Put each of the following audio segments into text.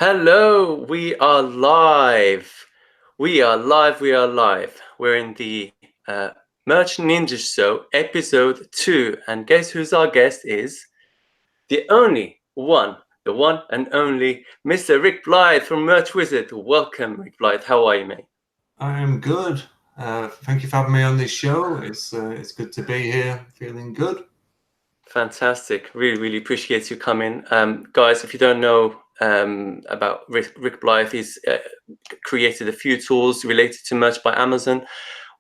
Hello, we are live. We are live. We are live. We're in the Merch Ninja Show, episode 2. And guess who's our guest is? The one and only Mr. Rick Blyth from Merch Wizard. Welcome, Rick Blyth. How are you, mate? I am good. Thank you for having me on this show. It's good to be here, feeling good. Fantastic. Really appreciate you coming. Guys, if you don't know about Rick Blyth, he's created a few tools related to merch by Amazon.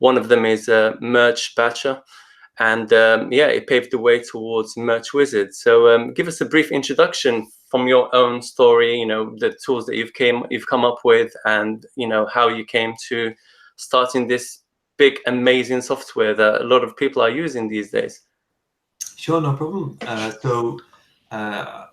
One of them is Merch Batcher. And it paved the way towards Merch Wizard. So give us a brief introduction from your own story, the tools that you've come up with, and, how you came to starting this big, amazing software that a lot of people are using these days. Sure, no problem.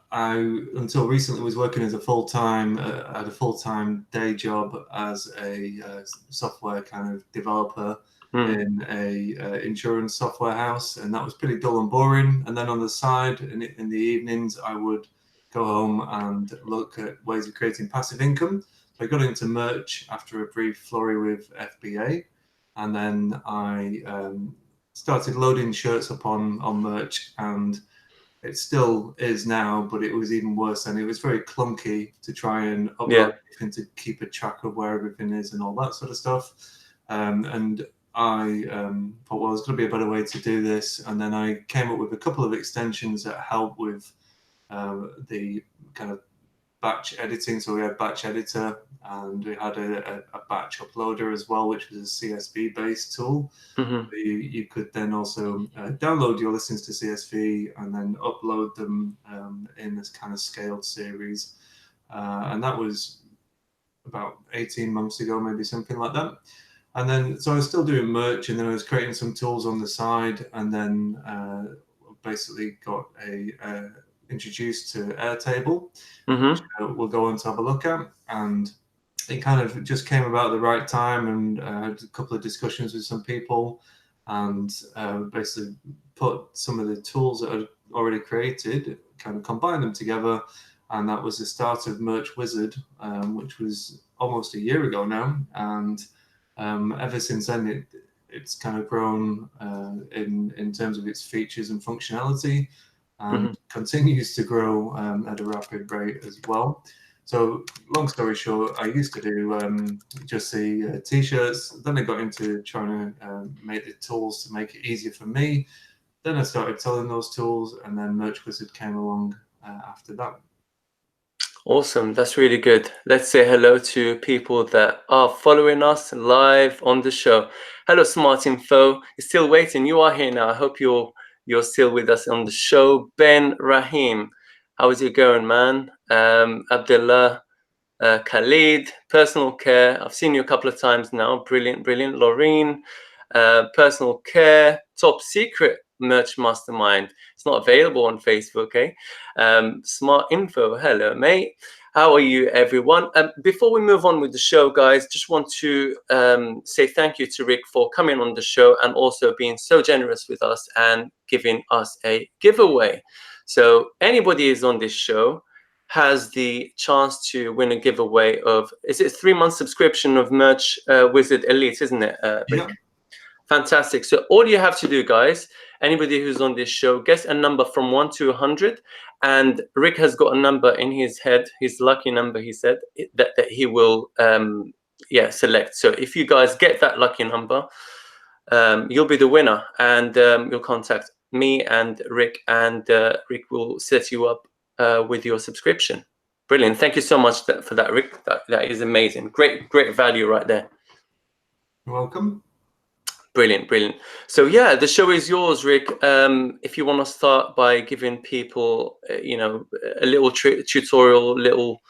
I until recently was working as a full-time at a full-time day job as a software kind of developer in a insurance software house, and that was pretty dull and boring. And then on the side, in the evenings, I would go home and look at ways of creating passive income. So I got into merch after a brief flurry with FBA, and then I started loading shirts up on merch, and it still is now, but it was even worse. And it was very clunky to try and upload everything, to keep a track of where everything is and all that sort of stuff. And I thought, well, there's going to be a better way to do this. And then I came up with a couple of extensions that help with the kind of batch editing. So we had batch editor, and we had a batch uploader as well, which was a CSV based tool. You could then also download your listings to CSV and then upload them in this kind of scaled series. And that was about 18 months ago, maybe something like that. And then, so I was still doing merch, and then I was creating some tools on the side, and then basically got introduced to Airtable, which we'll go on to have a look at. And it kind of just came about at the right time, and had a couple of discussions with some people, and basically put some of the tools that I'd already created, kind of combine them together. And that was the start of Merch Wizard, which was almost a year ago now. And ever since then, it's kind of grown in terms of its features and functionality, and continues to grow at a rapid rate as well. So long story short, I used to do just the t-shirts. Then I got into trying to make the tools to make it easier for me. Then I started selling those tools, and then Merch Wizard came along after that. Awesome. That's really good. Let's say hello to people that are following us live on the show. Hello, Smart Info. You're still waiting. You are here now. I hope you're still with us on the show. Ben Rahim, how is it going, man? Abdullah, Khalid, Personal Care. I've seen you a couple of times now. Brilliant. Laureen, Personal Care, Top Secret Merch Mastermind. It's not available on Facebook, eh? Smart Info, hello, mate. How are you, everyone? Before we move on with the show, guys, just want to say thank you to Rick for coming on the show, and also being so generous with us and giving us a giveaway. So anybody who's on this show has the chance to win a giveaway of, is it a 3-month subscription of Merch Wizard Elite, isn't it, Rick? Yeah. Fantastic. So all you have to do, guys, anybody who's on this show, guess a number from 1 to 100. And Rick has got a number in his head, his lucky number, he said, that he will select. So if you guys get that lucky number, you'll be the winner. And you'll contact me and Rick, and Rick will set you up with your subscription. Brilliant. Thank you so much for that, Rick. That is amazing. Great value right there. You're welcome. Brilliant. So yeah, the show is yours, Rick. If you want to start by giving people, a little tutorial, little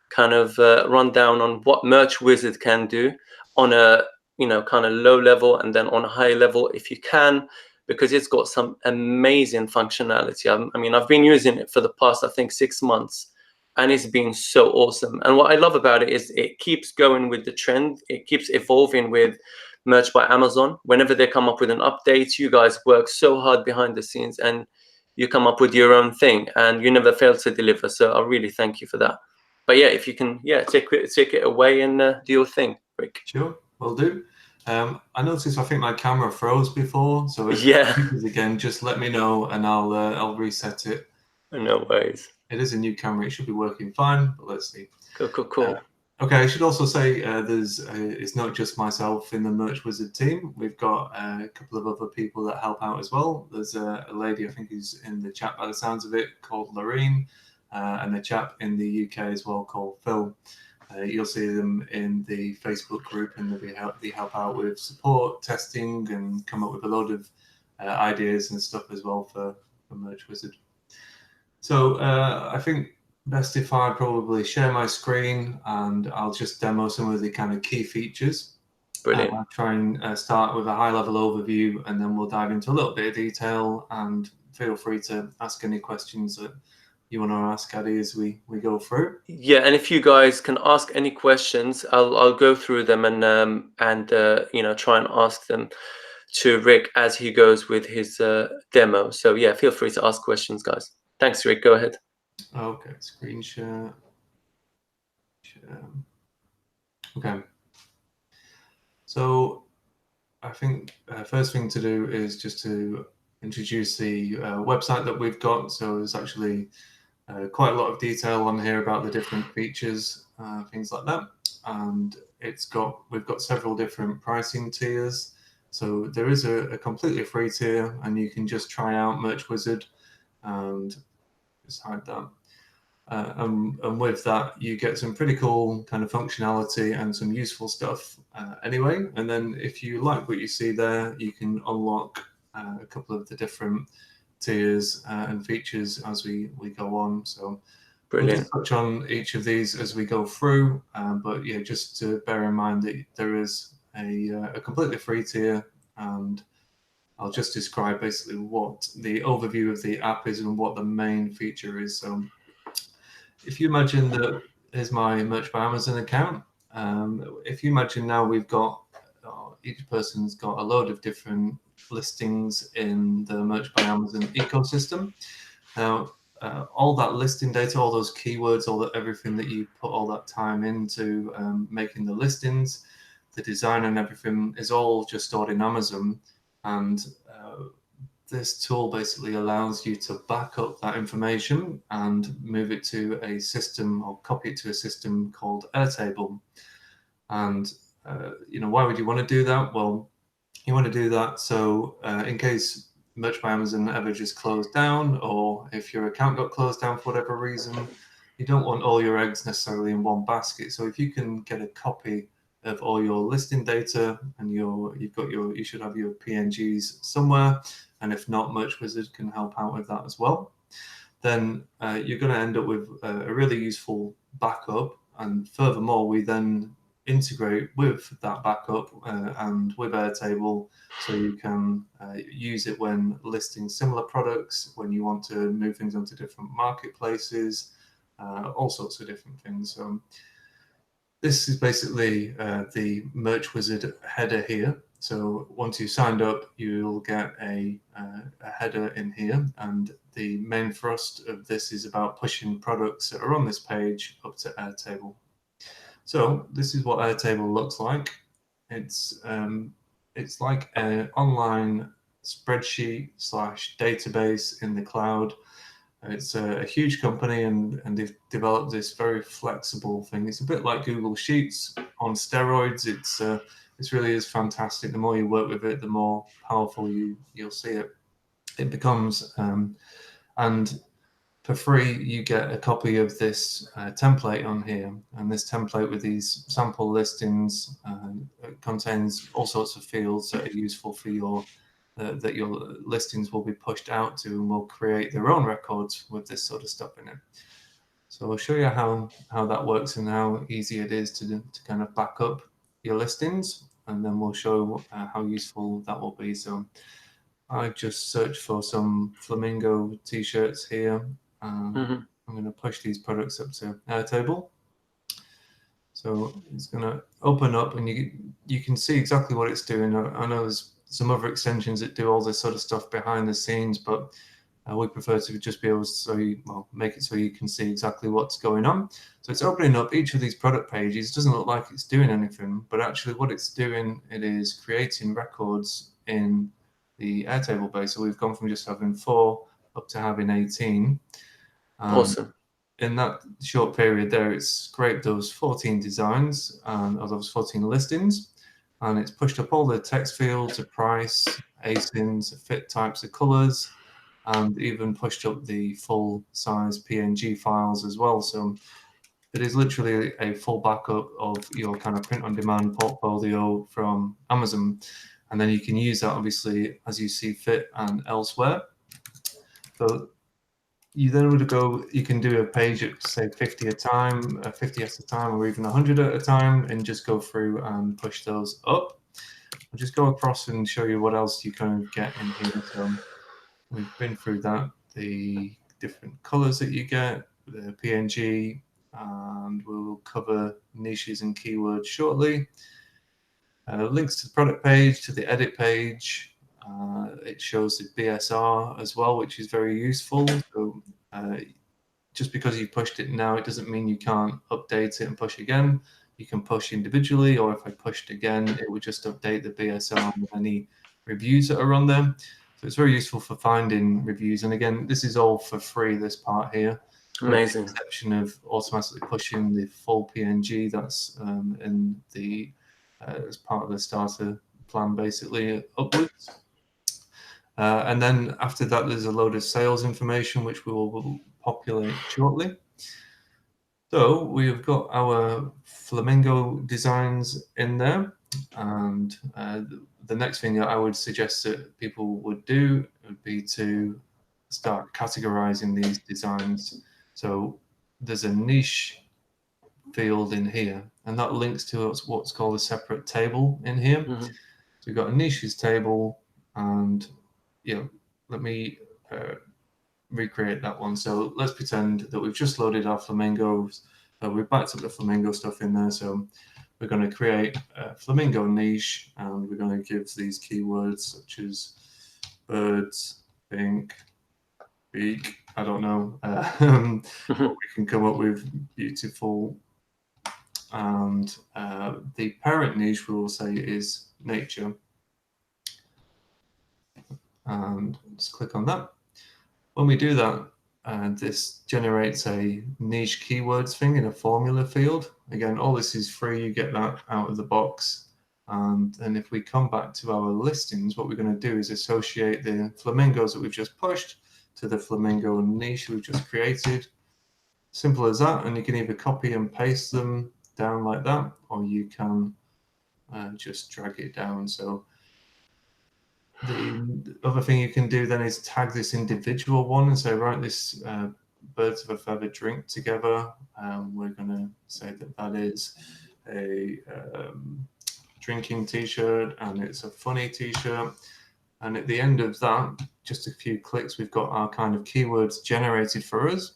kind of rundown on what Merch Wizard can do on a, kind of low level, and then on a high level if you can, because it's got some amazing functionality. I mean, I've been using it for the past, I think, 6 months, and it's been so awesome. And what I love about it is it keeps going with the trend. It keeps evolving with Merch by Amazon. Whenever they come up with an update, you guys work so hard behind the scenes, and you come up with your own thing, and you never fail to deliver. So I really thank you for that. But yeah, if you can, take it away and do your thing, Rick. Sure, will do. I noticed, I think my camera froze before, so if Yeah. it freezes again, just let me know and I'll reset it. No worries. It is a new camera; it should be working fine, but let's see. Cool. Okay, I should also say it's not just myself in the Merch Wizard team. We've got a couple of other people that help out as well. There's a lady, I think, who's in the chat by the sounds of it, called Lorraine, and a chap in the UK as well called Phil. You'll see them in the Facebook group, and they help out with support, testing, and come up with a load of ideas and stuff as well for Merch Wizard. So I think best if I probably share my screen and I'll just demo some of the kind of key features. Brilliant. I'll try and start with a high-level overview, and then we'll dive into a little bit of detail, and feel free to ask any questions that you want to ask Addie as we go through. Yeah, and if you guys can ask any questions, I'll go through them and try and ask them to Rick as he goes with his demo. So yeah, feel free to ask questions, guys. Thanks, Rick. Go ahead. Okay, screen share. Okay. So I think first thing to do is just to introduce the website that we've got. So there's actually quite a lot of detail on here about the different features, things like that. And we've got several different pricing tiers. So there is a completely free tier, and you can just try out Merch Wizard and just hide that. And with that, you get some pretty cool kind of functionality and some useful stuff anyway. And then if you like what you see there, you can unlock a couple of the different tiers and features as we go on. So Brilliant. we'll just touch on each of these as we go through. But yeah, just to bear in mind that there is a completely free tier, and I'll just describe basically what the overview of the app is and what the main feature is. So if you imagine that here's my Merch by Amazon account. If you imagine now we've got each person's got a load of different listings in the Merch by Amazon ecosystem. Now, all that listing data, all those keywords, everything that you put all that time into making the listings, the design and everything is all just stored in Amazon. And this tool basically allows you to back up that information and move it to a system, or copy it to a system called Airtable. And why would you want to do that? Well, you want to do that so in case Merch by Amazon ever just closed down, or if your account got closed down for whatever reason, you don't want all your eggs necessarily in one basket. So if you can get a copy of all your listing data, and you should have your PNGs somewhere, and if not, Merch Wizard can help out with that as well. Then you're going to end up with a really useful backup, and furthermore, we then integrate with that backup and with Airtable, so you can use it when listing similar products, when you want to move things onto different marketplaces, all sorts of different things. So this is basically the Merch Wizard header here. So once you signed up, you'll get a header in here, and the main thrust of this is about pushing products that are on this page up to Airtable. So this is what Airtable looks like. It's like an online spreadsheet / database in the cloud. It's a huge company, and they've developed this very flexible thing. It's a bit like Google Sheets on steroids. It really is fantastic. The more you work with it, the more powerful you'll see it becomes. And for free, you get a copy of this template on here, and this template with these sample listings contains all sorts of fields that are useful for that your listings will be pushed out to, and will create their own records with this sort of stuff in it. So I'll show you how that works and how easy it is to kind of back up your listings, and then we'll show how useful that will be. So I just searched for some flamingo t-shirts here. I'm going to push these products up to Airtable. So it's going to open up, and you can see exactly what it's doing. I know there's some other extensions that do all this sort of stuff behind the scenes, but We prefer to just be able to make it so you can see exactly what's going on. So it's opening up each of these product pages. It doesn't look like it's doing anything, but actually what it's doing, it is creating records in the Airtable base. So we've gone from just having 4 up to having 18. Awesome. In that short period there, it's scraped those 14 designs or those 14 listings, and it's pushed up all the text fields, the price, ASINs, fit types of colors, and even pushed up the full size PNG files as well. So it is literally a full backup of your kind of print on demand portfolio from Amazon. And then you can use that obviously as you see fit and elsewhere. So you then would go, you can do a page at say 50 a time, 50 at a time, or even 100 at a time, and just go through and push those up. I'll just go across and show you what else you can get in here. So we've been through that, the different colors that you get, the PNG, and we'll cover niches and keywords shortly. Links to the product page, to the edit page. It shows the BSR as well, which is very useful. So just because you pushed it now, it doesn't mean you can't update it and push again. You can push individually, or if I pushed again, it would just update the BSR with any reviews that are on there. So it's very useful for finding reviews. And again, this is all for free, this part here. Amazing. With the exception of automatically pushing the full PNG that's in the as part of the starter plan, basically upwards. And then after that, there's a load of sales information, which we will populate shortly. So we've got our flamingo designs in there. And the next thing that I would suggest that people would do would be to start categorizing these designs. So there's a niche field in here, and that links to what's called a separate table in here. Mm-hmm. So we've got a niches table, and let me recreate that one. So let's pretend that we've just loaded our flamingos. We've backed up the flamingo stuff in there. So we're going to create a flamingo niche, and we're going to give these keywords such as birds, pink, beak. I don't know. We can come up with beautiful. And the parent niche we will say is nature. And let's click on that. When we do that, this generates a niche keywords thing in a formula field. Again, all this is free. You get that out of the box. And then if we come back to our listings, what we're going to do is associate the flamingos that we've just pushed to the flamingo niche we've just created. Simple as that. And you can either copy and paste them down like that, or you can just drag it down. So the other thing you can do then is tag this individual one and say, right, this birds of a feather drink together. We're going to say that that is a drinking t-shirt, and it's a funny t-shirt. And at the end of that, just a few clicks, we've got our kind of keywords generated for us.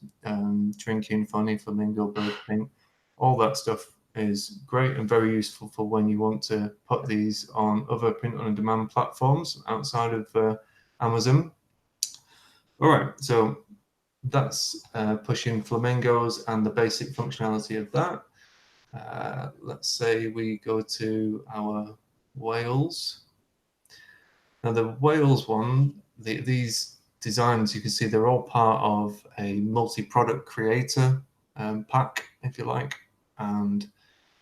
Drinking, funny, flamingo, bird, pink, all that stuff is great and very useful for when you want to put these on other print-on-demand platforms outside of Amazon. All right, so that's pushing flamingos and the basic functionality of that. Let's say we go to our whales. Now the whales one, these designs, you can see they're all part of a multi-product creator pack, if you like, and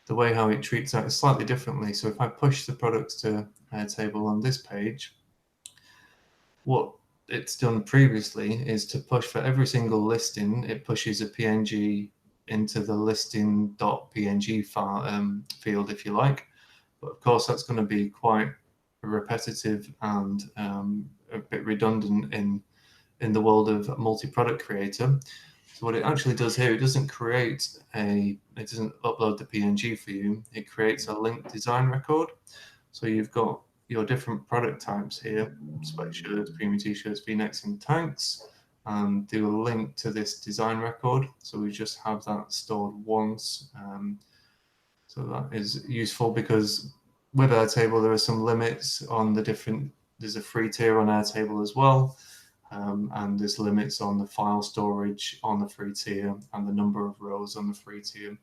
the way how it treats that is slightly differently. So if I push the products to Airtable on this page, what it's done previously is to push for every single listing, it pushes a PNG into the listing.png file field, if you like. But of course, that's going to be quite repetitive and a bit redundant in the world of multi-product creator. So what it actually does here, it doesn't upload the PNG for you. It creates a linked design record. So you've got your different product types here: sweatshirts, premium t-shirts, V-necks, and tanks, and do a link to this design record. So we just have that stored once. So that is useful because with Airtable, there are some limits on the different. There's a free tier on Airtable as well. and there's limits on the file storage on the free tier and the number of rows on the free tier.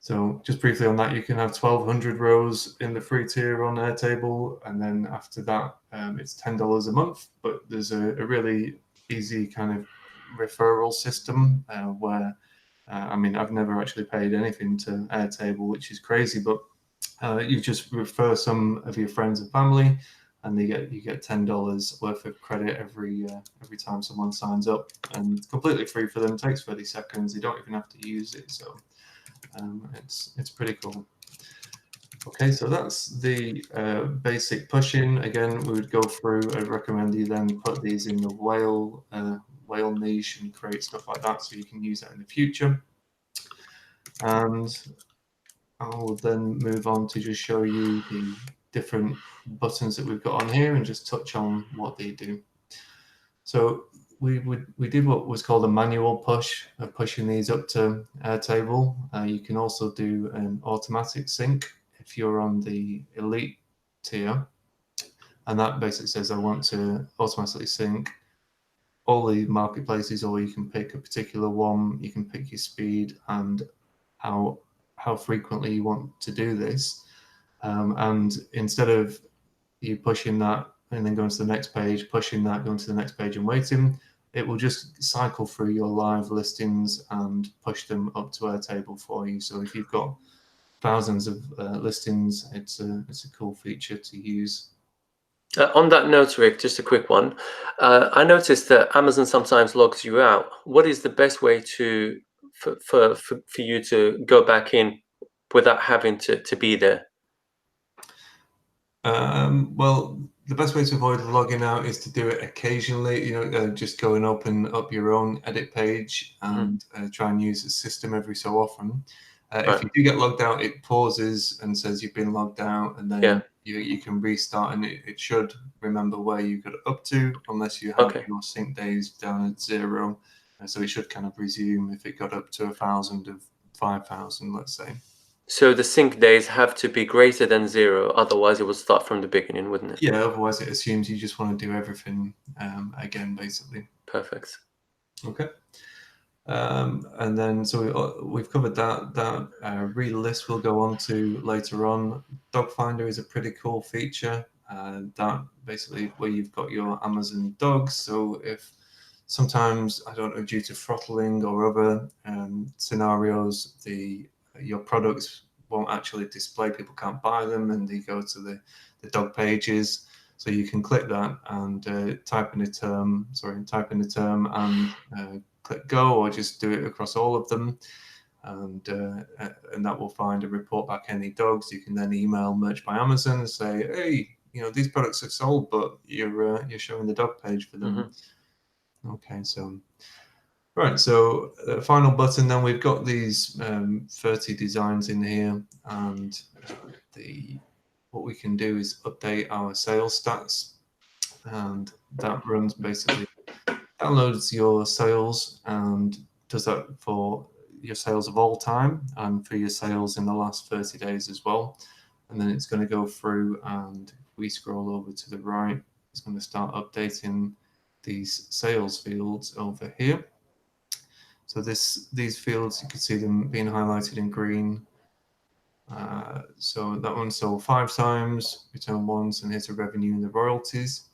So just briefly on that, you can have 1,200 rows in the free tier on Airtable, and then after that, it's $10 a month. But there's a really easy kind of referral system where, I mean, I've never actually paid anything to Airtable, which is crazy, but you just refer some of your friends and family, and you get $10 worth of credit every time someone signs up, and it's completely free for them. It takes 30 seconds. You don't even have to use it, so it's pretty cool. Okay, so that's the basic pushing. Again, we would go through. I'd recommend you then put these in the whale niche and create stuff like that, so you can use that in the future. And I'll then move on to just show you the different buttons that we've got on here and just touch on what they do. So we did what was called a manual push, pushing these up to Airtable. You can also do an automatic sync if you're on the elite tier, and that basically says I want to automatically sync all the marketplaces, or you can pick a particular one. You can pick your speed and how frequently you want to do this. And instead of you pushing that and then going to the next page, pushing that, going to the next page and waiting, it will just cycle through your live listings and push them up to Airtable for you. So if you've got thousands of listings, it's a cool feature to use. On that note, Rick, just a quick one. I noticed that Amazon sometimes logs you out. What is the best way for you to go back in without having to be there? Well, the best way to avoid logging out is to do it occasionally. Just go and open up your own edit page and try and use the system every so often. If you do get logged out, it pauses and says you've been logged out, and then you can restart, and it should remember where you got up to, unless you have your sync days down at 0. So it should kind of resume if it got up to 1,000 of 5,000, let's say. So the sync days have to be greater than 0, otherwise it would start from the beginning, wouldn't it? Yeah, otherwise it assumes you just want to do everything again, basically. Perfect. Okay. And then, so we've covered that. That relist we'll go on to later on. Dog Finder is a pretty cool feature. That basically where you've got your Amazon dogs. So if sometimes, I don't know, due to throttling or other scenarios, your products won't actually display, people can't buy them, and they go to the dog pages. So you can click that and type in the term and click go, or just do it across all of them, and that will find and report back any dogs. You can then email Merch by Amazon and say, hey, these products are sold, but you're showing the dog page for them. Okay, so right, so the final button, then we've got these 30 designs in here, and what we can do is update our sales stats, and that runs basically, downloads your sales and does that for your sales of all time and for your sales in the last 30 days as well. And then it's going to go through, and if we scroll over to the right, it's going to start updating these sales fields over here. So these fields, you can see them being highlighted in green. So that one sold 5 times, return once, and here's the revenue and the royalties.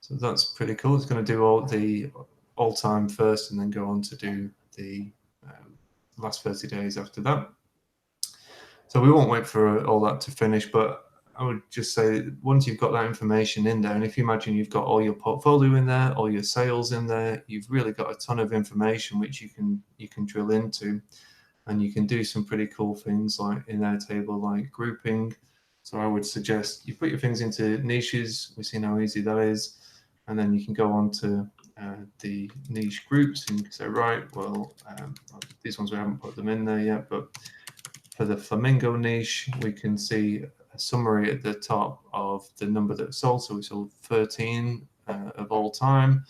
So that's pretty cool. It's going to do all the all-time first, and then go on to do the last 30 days after that. So we won't wait for all that to finish, but I would just say once you've got that information in there, and if you imagine you've got all your portfolio in there, all your sales in there, you've really got a ton of information which you can drill into, and you can do some pretty cool things like in Airtable, like grouping. So I would suggest you put your things into niches. We've seen how easy that is, and then you can go on to the niche groups, and you can say, right, well, these ones we haven't put them in there yet, but for the flamingo niche, we can see a summary at the top of the number that sold. So we sold 13 of all time,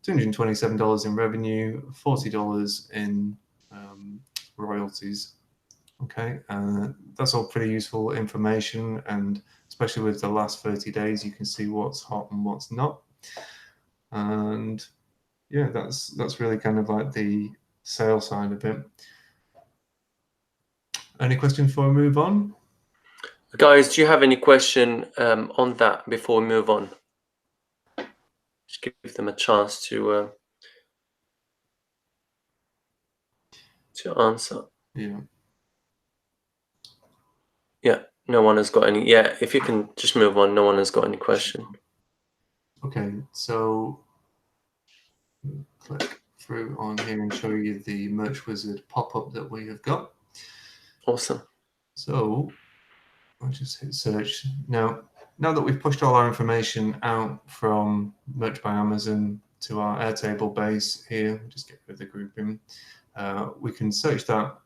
$227 in revenue, $40 in royalties. Okay, that's all pretty useful information, and especially with the last 30 days, you can see what's hot and what's not. And yeah, that's really kind of like the sales side of it. Any questions before we move on? Guys, do you have any question on that before we move on? Just give them a chance to answer. Yeah. Yeah, no one has got any. Yeah, if you can just move on. No one has got any question. Okay, so click through on here and show you the Merch Wizard pop-up that we have got. Awesome. So I'll just hit search. Now that we've pushed all our information out from Merch by Amazon to our Airtable base here, just get rid of the grouping, we can search that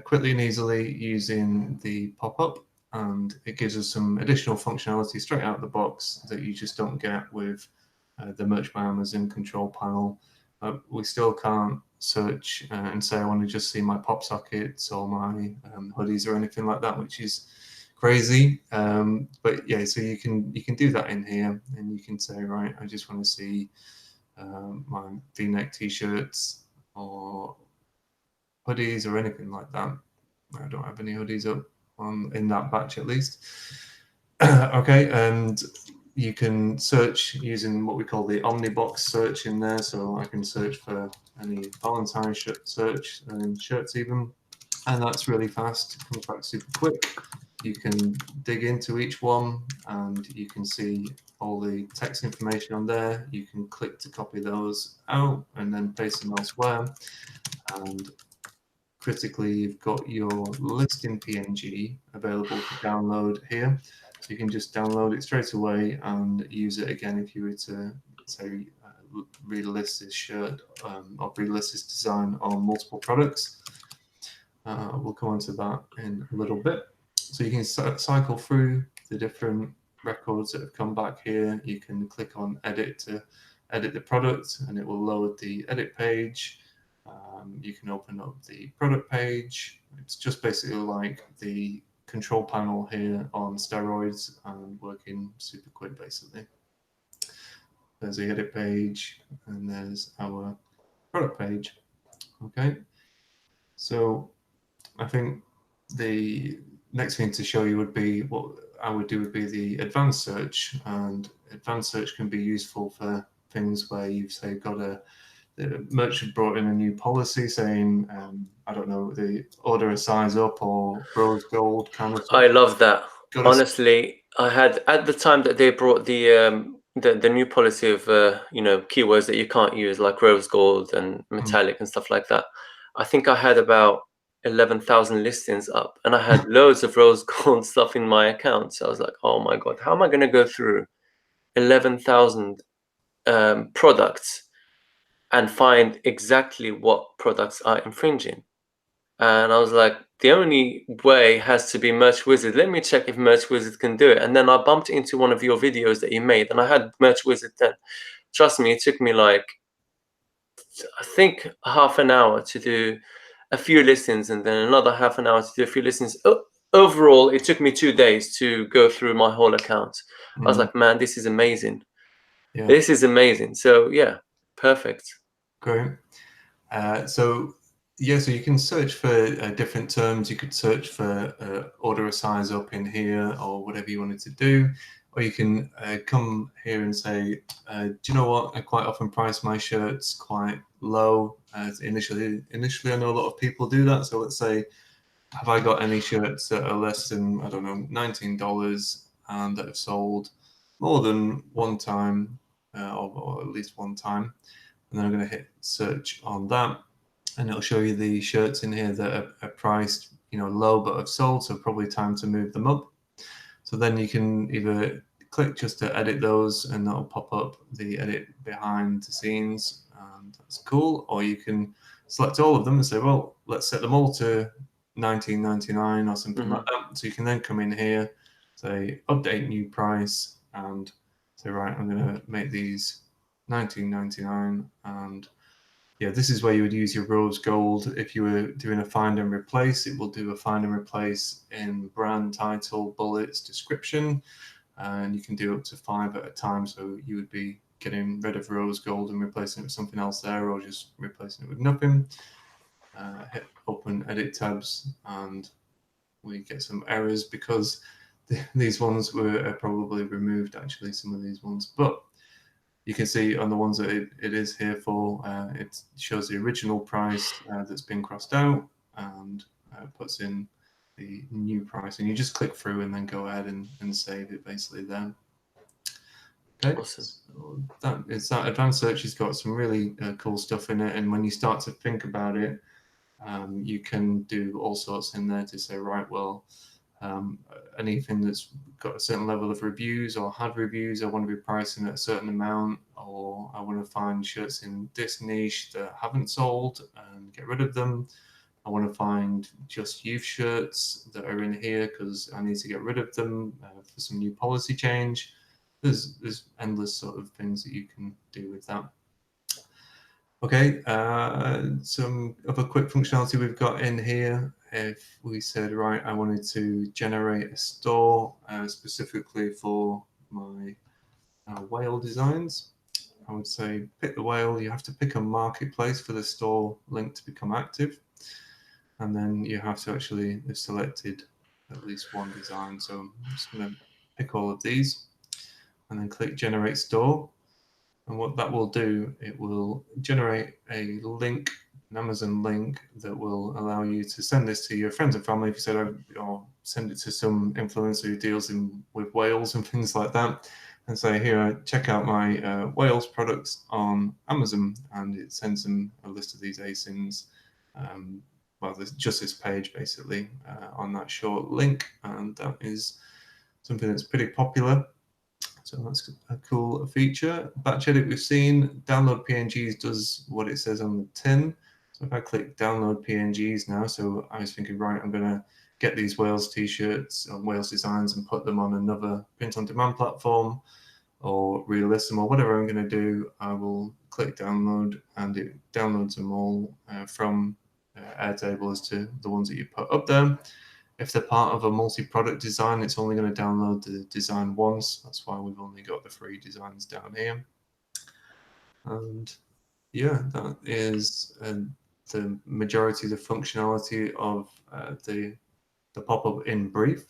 quickly and easily using the pop-up, and it gives us some additional functionality straight out of the box that you just don't get with the Merch by Amazon control panel. We still can't search and say I want to just see my pop sockets or my hoodies or anything like that, which is crazy. But yeah, so you can do that in here, and you can say, right, I just want to see my V-neck t-shirts or hoodies or anything like that. I don't have any hoodies up in that batch at least. Okay, and you can search using what we call the Omnibox search in there. So I can search for any Valentine search and shirts even, and that's really fast. It comes back super quick. You can dig into each one and you can see all the text information on there. You can click to copy those out and then paste them elsewhere. And critically, you've got your listing PNG available to download here. So you can just download it straight away and use it again if you were to, say, relist this shirt or relist this design on multiple products. We'll come on to that in a little bit. So you can cycle through the different records that have come back here. You can click on edit to edit the product and it will load the edit page. You can open up the product page. It's just basically like the control panel here on steroids and working super quick basically. There's the edit page and there's our product page. Okay, so I think the next thing to show you would be what I would do would be the advanced search, and advanced search can be useful for things where you've say got the merchant brought in a new policy saying I don't know, the order a size up or rose gold kind of stuff. I love that. Honestly, I had at the time that they brought the new policy of keywords that you can't use like rose gold and metallic and stuff like that. I think I had about 11,000 listings up, and I had loads of rose gold stuff in my account. So I was like, oh my god, how am I going to go through 11,000 products and find exactly what products are infringing? And I was like, the only way has to be Merch Wizard. Let me check if Merch Wizard can do it. And then I bumped into one of your videos that you made, and I had Merch Wizard then. Trust me, it took me like, I think half an hour to do a few listings, and then another half an hour to do a few listings. Overall, it took me 2 days to go through my whole account. I was like, man, this is amazing. Yeah. This is amazing. So yeah, perfect. Great. So you can search for different terms. You could search for order a size up in here or whatever you wanted to do. Or you can come here and say, do you know what? I quite often price my shirts quite low. Initially, I know a lot of people do that. So let's say, have I got any shirts that are less than, I don't know, $19 and that have sold more than one time or at least one time? And then I'm going to hit search on that. And it'll show you the shirts in here that are priced, low but have sold, so probably time to move them up. So then you can either click just to edit those, and that'll pop up the edit behind the scenes, and that's cool. Or you can select all of them and say, well, let's set them all to $19.99 or something like that. So you can then come in here, say update new price, and say, right, I'm going to make these $19.99, and yeah, this is where you would use your rose gold. If you were doing a find and replace, it will do a find and replace in brand, title, bullets, description, and you can do up to 5 at a time. So you would be getting rid of rose gold and replacing it with something else there, or just replacing it with nothing. Hit open edit tabs, and we get some errors because these ones were probably removed, actually, some of these ones. But you can see on the ones that it is here for, it shows the original price that's been crossed out, and puts in the new price. And you just click through and then go ahead and save it basically there. Okay, Awesome. so that advanced search has got some really cool stuff in it. And when you start to think about it, you can do all sorts in there to say, right, well, anything that's got a certain level of reviews or had reviews, I want to be pricing at a certain amount, or I want to find shirts in this niche that haven't sold and get rid of them. I want to find just youth shirts that are in here because I need to get rid of them for some new policy change. There's endless sort of things that you can do with that. Okay, some other quick functionality we've got in here. If we said, right, I wanted to generate a store specifically for my whale designs, I would say pick the whale. You have to pick a marketplace for the store link to become active. And then you have to actually have selected at least one design. So I'm just going to pick all of these and then click generate store. And what that will do, it will generate a link, an Amazon link, that will allow you to send this to your friends and family if you said, or send it to some influencer who deals with whales and things like that, and say, here, check out my whales products on Amazon, and it sends them a list of these ASINs. Well, there's just this page basically on that short link, and that is something that's pretty popular. So that's a cool feature. Batch edit we've seen. Download PNGs does what it says on the tin. So if I click download PNGs now, so I was thinking, right, I'm going to get these Wales t-shirts or Wales designs and put them on another print-on-demand platform or relist them or whatever I'm going to do, I will click download, and it downloads them all from Airtable as to the ones that you put up there. If they're part of a multi-product design, it's only going to download the design once. That's why we've only got the 3 designs down here. And yeah, that is the majority of the functionality of the pop-up in brief.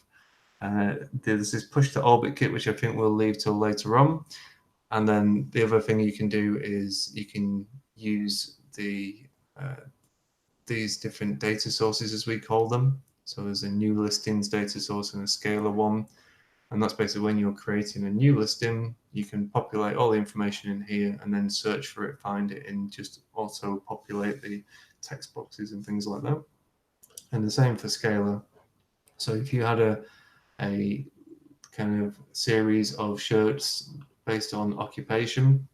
There's this push to orbit kit, which I think we'll leave till later on. And then the other thing you can do is you can use these different data sources, as we call them. So there's a new listings data source and a scalar one. And that's basically when you're creating a new listing, you can populate all the information in here and then search for it, find it, and just auto populate the text boxes and things like that. And the same for scalar. So if you had a kind of series of shirts based on occupation,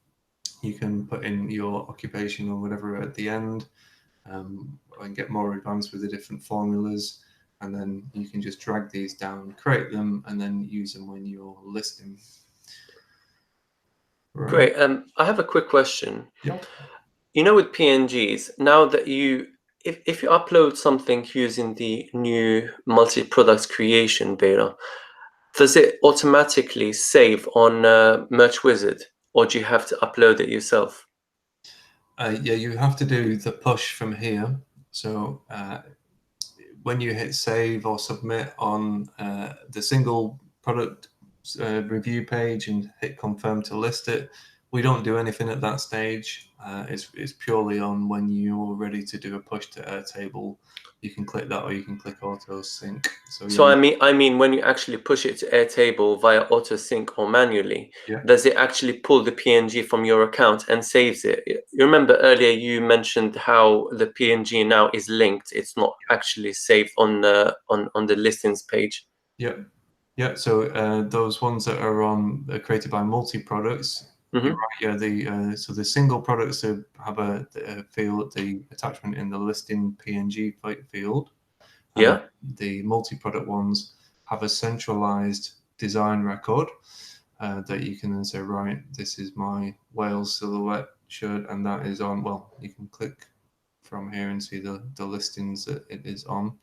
you can put in your occupation or whatever at the end, and get more advanced with the different formulas. And then you can just drag these down, create them, and then use them when you're listing. Right. Great. I have a quick question. Yeah. You know, with PNGs, now that if you upload something using the new multi-products creation beta, does it automatically save on Merch Wizard, or do you have to upload it yourself? Yeah, you have to do the push from here. So when you hit save or submit on the single product review page and hit confirm to list it, we don't do anything at that stage. It's purely on when you're ready to do a push to Airtable. You can click that, or you can click auto sync. So I mean, when you actually push it to Airtable via auto sync or manually, yeah, does it actually pull the PNG from your account and saves it? You remember earlier you mentioned how the PNG now is linked; it's not actually saved on the listings page. Yeah, yeah. So those ones that are created by multi-products. Mm-hmm. You're right, yeah, so the single products have a field, the attachment in the listing PNG field. Yeah. The multi-product ones have a centralized design record that you can then say, right, this is my Wales silhouette shirt, and that is on. Well, you can click from here and see the listings that it is on.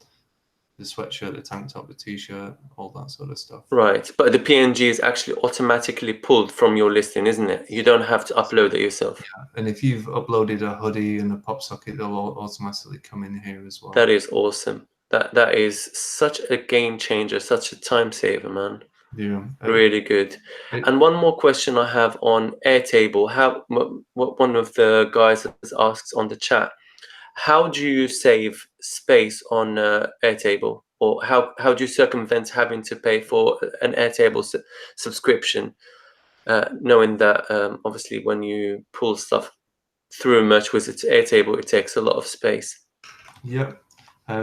sweatshirt, the tank top, the t-shirt, all that sort of stuff. Right, but the PNG is actually automatically pulled from your listing, isn't it? You don't have to upload it yourself. Yeah, and if you've uploaded a hoodie and a pop socket, they'll automatically come in here as well. That is awesome. That is such a game changer, such a time saver, man. Yeah, Really good. And one more question I have on Airtable. What one of the guys has asked on the chat, how do you save space on Airtable, or how do you circumvent having to pay for an Airtable subscription, knowing that obviously when you pull stuff through a Merch Wizard to Airtable, it takes a lot of space. Yep.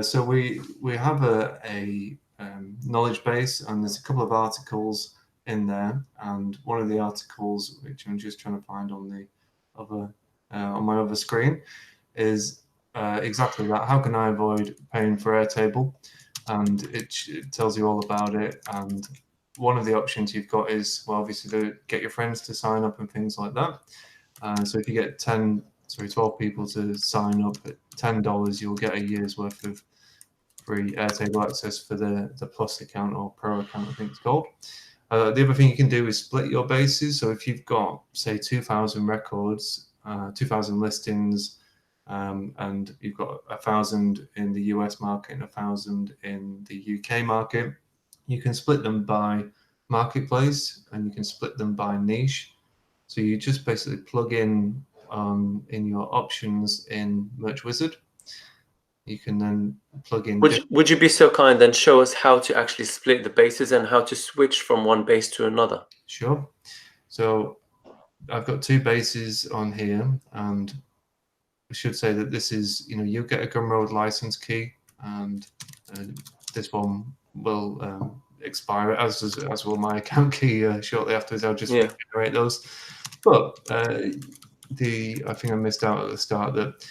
So we have a knowledge base, and there's a couple of articles in there, and one of the articles, which I'm just trying to find on the other on my other screen, is exactly that. How can I avoid paying for Airtable? And it tells you all about it. And one of the options you've got is, well, obviously to get your friends to sign up and things like that. So if you get 12 people to sign up at $10, you'll get a year's worth of free Airtable access for the Plus account, or Pro account, I think it's called. The other thing you can do is split your bases. So if you've got, say, 2,000 records, 2,000 listings, and you've got 1,000 in the US market and 1,000 in the UK market, you can split them by marketplace, and you can split them by niche. So you just basically plug in your options in Merch Wizard. You can then plug in. Would you be so kind and show us how to actually split the bases and how to switch from one base to another? Sure. So I've got two bases on here, and I should say that this is, you get a Gumroad license key, and this one will expire, as will my account key shortly afterwards. I'll just regenerate those. But I think I missed out at the start that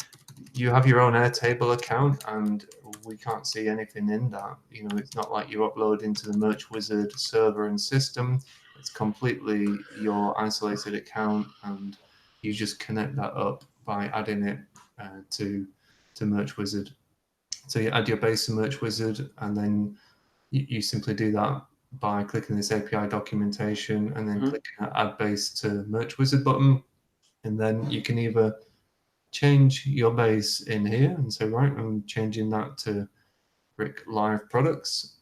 you have your own Airtable account, and we can't see anything in that. It's not like you upload into the Merch Wizard server and system. It's completely your isolated account, and you just connect that up by adding it to Merch Wizard. So you add your base to Merch Wizard, and then you simply do that by clicking this API documentation and then clicking that Add Base to Merch Wizard button. And then you can either change your base in here and say, right, I'm changing that to Brick Live products,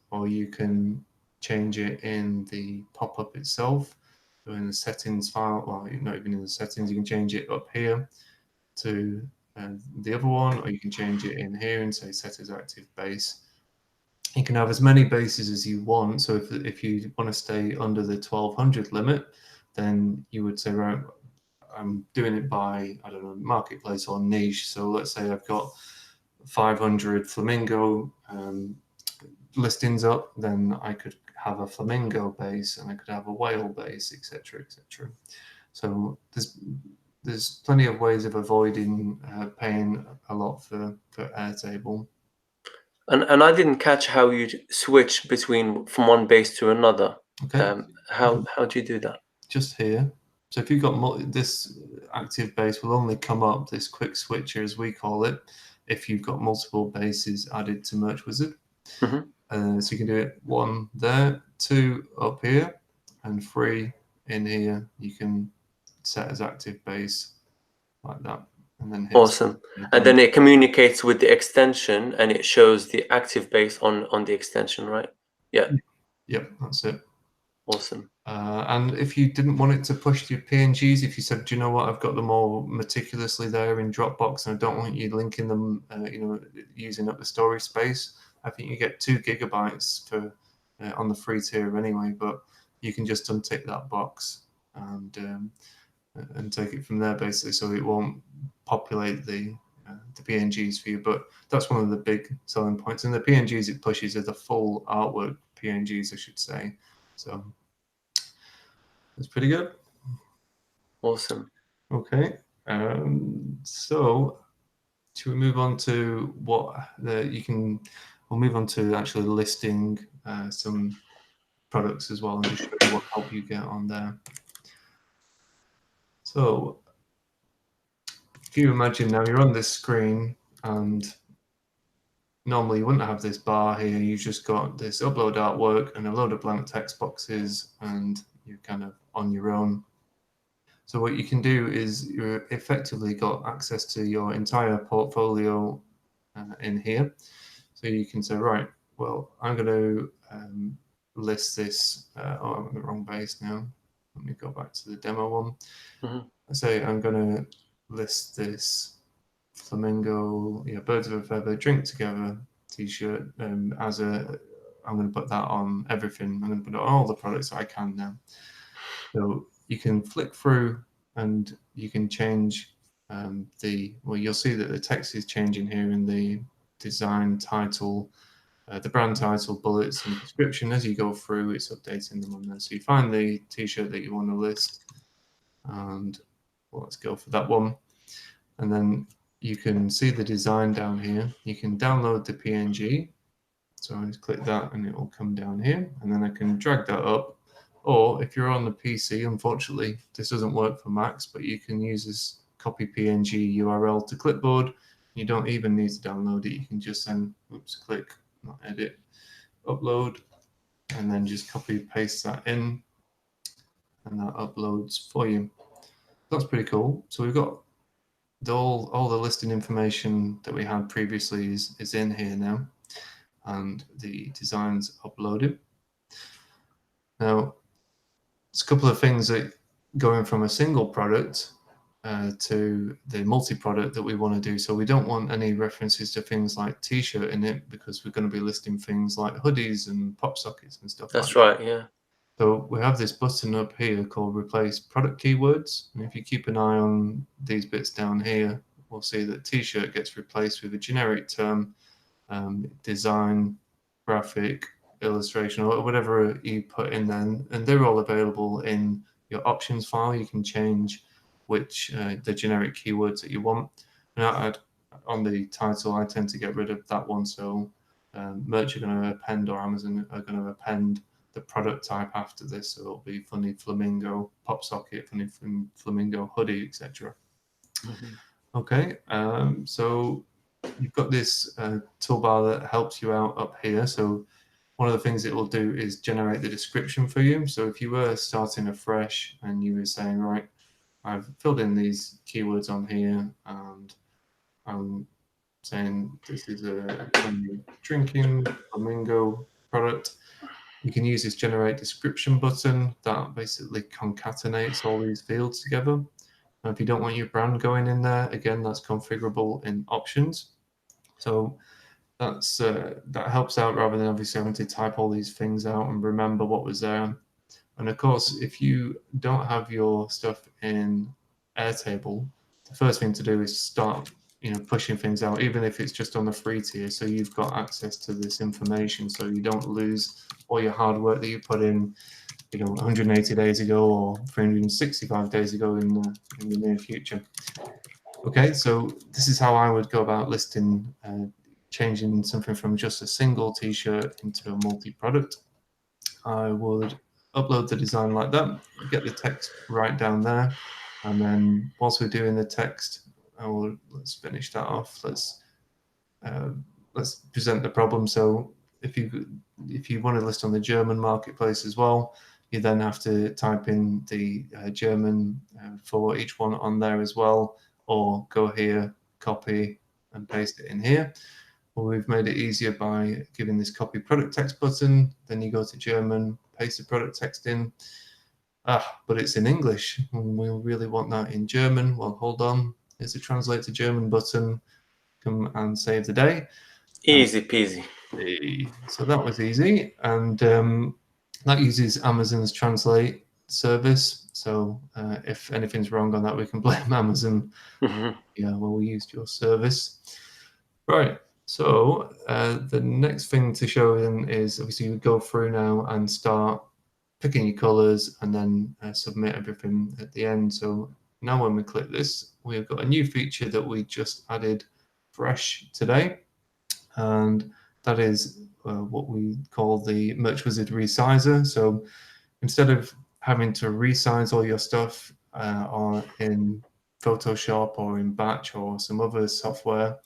or you can change it in the pop-up itself. So in the settings file, well, not even in the settings, you can change it up here to the other one, or you can change it in here and say set as active base. You can have as many bases as you want. So if you want to stay under the 1,200 limit, then you would say, right, I'm doing it by, I don't know, marketplace or niche. So let's say I've got 500 flamingo listings up, then I could have a flamingo base, and I could have a whale base, etc., etc. So there's plenty of ways of avoiding paying a lot for Airtable. And I didn't catch how you switch from one base to another. Okay. How do you do that? Just here. So if you've got this active base, will only come up, this quick switcher as we call it, if you've got multiple bases added to Merch Wizard. So you can do it 1 there, 2 up here, and 3 in here. You can set as active base like that. And then awesome. And then it communicates with the extension, and it shows the active base on the extension, right? Yeah. Yep, that's it. Awesome. And if you didn't want it to push your PNGs, if you said, do you know what, I've got them all meticulously there in Dropbox, and I don't want you linking them, using up the storage space, I think you get 2 gigabytes for on the free tier anyway. But you can just untick that box and take it from there, basically, so it won't populate the PNGs for you. But that's one of the big selling points. And the PNGs it pushes are the full artwork PNGs, I should say. So that's pretty good. Awesome. Okay. So should we move on to what we'll move on to actually listing some products as well, and just show you what help you get on there. So if you imagine now you're on this screen, and normally you wouldn't have this bar here. You've just got this upload artwork and a load of blank text boxes, and you're kind of on your own. So what you can do is you've effectively got access to your entire portfolio in here. So you can say, right, well, I'm going to list this. Oh, I'm on the wrong base now. Let me go back to the demo one. I say I'm going to list this flamingo, birds of a feather, drink together t-shirt as a. I'm going to put that on everything. I'm going to put it on all the products I can now. So you can flick through and you can change you'll see that the text is changing here in the design title, the brand title, bullets, and description. As you go through, it's updating them on there. So you find the t-shirt that you want to list, and let's go for that one. And then you can see the design down here. You can download the PNG. So I just click that and it will come down here, and then I can drag that up. Or if you're on the PC, unfortunately, this doesn't work for Macs, but you can use this copy PNG URL to clipboard. You don't even need to download it. You can just then, click, not edit, upload, and then just copy paste that in, and that uploads for you. That's pretty cool. So we've got all the listing information that we had previously is in here now, and the design's uploaded. Now, there's a couple of things that going from a single product to the multi-product that we want to do. So we don't want any references to things like t-shirt in it, because we're going to be listing things like hoodies and pop sockets and stuff like that. That's right, yeah. So we have this button up here called replace product keywords. And if you keep an eye on these bits down here, we'll see that t-shirt gets replaced with a generic term, design, graphic, illustration, or whatever you put in there, and they're all available in your options file. You can change which the generic keywords that you want. And on the title, I tend to get rid of that one. So Merch are going to append, or Amazon are going to append the product type after this. So it'll be funny flamingo pop socket, funny flamingo hoodie, etc. Okay, so you've got this toolbar that helps you out up here. So one of the things it will do is generate the description for you. So if you were starting afresh and you were saying, right, I've filled in these keywords on here, and I'm saying this is a drinking flamingo product, you can use this generate description button that basically concatenates all these fields together. And if you don't want your brand going in there, again, that's configurable in options. So that's that helps out, rather than obviously having to type all these things out and remember what was there. And of course, if you don't have your stuff in Airtable, the first thing to do is start pushing things out, even if it's just on the free tier, so you've got access to this information, so you don't lose all your hard work that you put in 180 days ago or 365 days ago in the near future. Okay, so this is how I would go about listing, changing something from just a single t-shirt into a multi-product. I would upload the design like that, get the text right down there, and then whilst we're doing the text, let's finish that off. Let's present the problem. So if you want to list on the German marketplace as well, you then have to type in the German for each one on there as well, or go here, copy, and paste it in here. Well, we've made it easier by giving this copy product text button. Then you go to German, paste the product text in. But it's in English, and we really want that in German. Well, hold on. There's a translate to German button. Come and save the day. Easy peasy. So that was easy, and that uses Amazon's translate service. So if anything's wrong on that, we can blame Amazon. Yeah, well, we used your service. Right. So the next thing to show them is obviously you go through now and start picking your colors, and then submit everything at the end. So now when we click this, we've got a new feature that we just added fresh today, and that is what we call the Merch Wizard Resizer. So instead of having to resize all your stuff or in Photoshop or in Batch or some other software,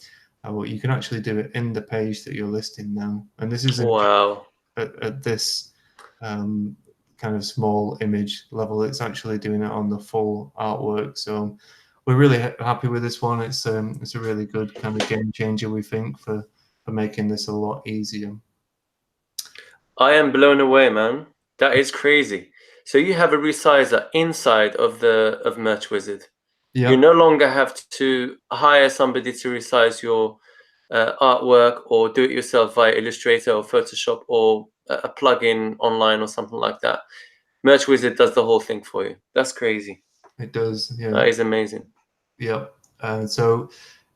You can actually do it in the page that you're listing now, and this isn't Wow. at this kind of small image level. It's actually doing it on the full artwork. So we're really happy with this one. It's a really good kind of game changer, we think, for making this a lot easier. I am blown away, man. That is crazy. So you have a resizer inside of Merch Wizard. You Yeah, no longer have to hire somebody to resize your artwork or do it yourself via Illustrator or Photoshop or a plugin online or something like that. Merch Wizard does the whole thing for you. That's crazy. it does. Yeah, That is amazing. yeah. And so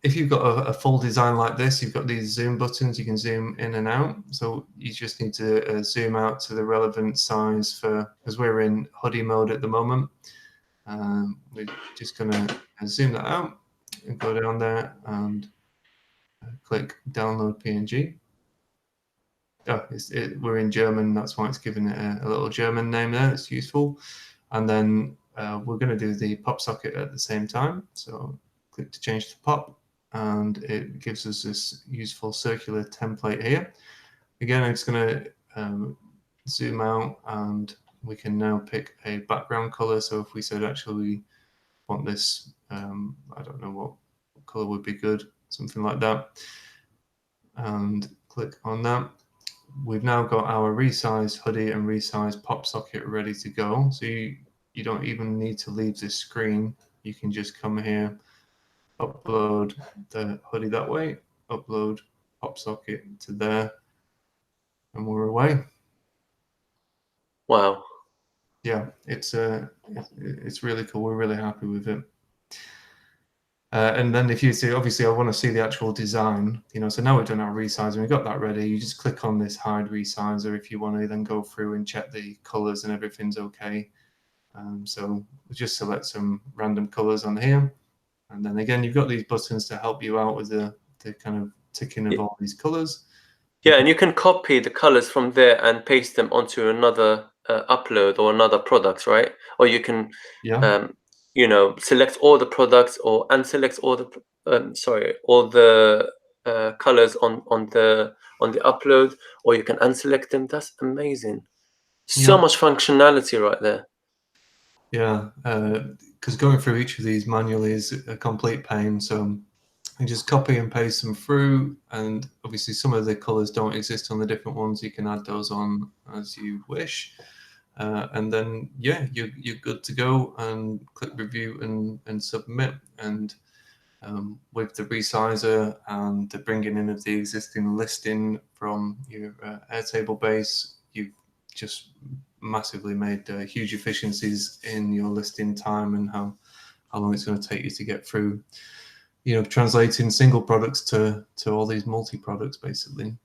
if you've got a full design like this, you've got these zoom buttons, you can zoom in and out. So you just need to zoom out to the relevant size because we're in hoodie mode at the moment. We're just going to zoom that out and go down there and click download PNG. Oh, we're in German, that's why it's given it a little German name there. It's useful. And then we're going to do the pop socket at the same time. So click to change to pop, and it gives us this useful circular template here. Again, it's going to zoom out, and we can now pick a background color. So if we said actually we want this, I don't know what color would be good, something like that, and click on that. We've now got our resize hoodie and resize pop socket ready to go. So you don't even need to leave this screen. You can just come here, upload the hoodie that way, upload pop socket to there, and we're away. Wow. Yeah, it's really cool. We're really happy with it. And then if you see, obviously, I want to see the actual design, so now we've done our resizer, we've got that ready. You just click on this hide resizer if you want to then go through and check the colors and everything's okay. So we'll just select some random colors on here. And then again, you've got these buttons to help you out with the kind of ticking of all these colors. Yeah, and you can copy the colors from there and paste them onto another upload or another product, right? Or you can, Yeah, select all the products or unselect all all the colors on the upload, or you can unselect them. That's amazing. So yeah, much functionality right there. yeah. Because going through each of these manually is a complete pain. So you just copy and paste them through, and obviously some of the colors don't exist on the different ones. You can add those on as you wish. And then, yeah, you're good to go, and click review and submit. And with the resizer and the bringing in of the existing listing from your Airtable base, you've just massively made huge efficiencies in your listing time and how long it's going to take you to get through, translating single products to all these multi products, basically.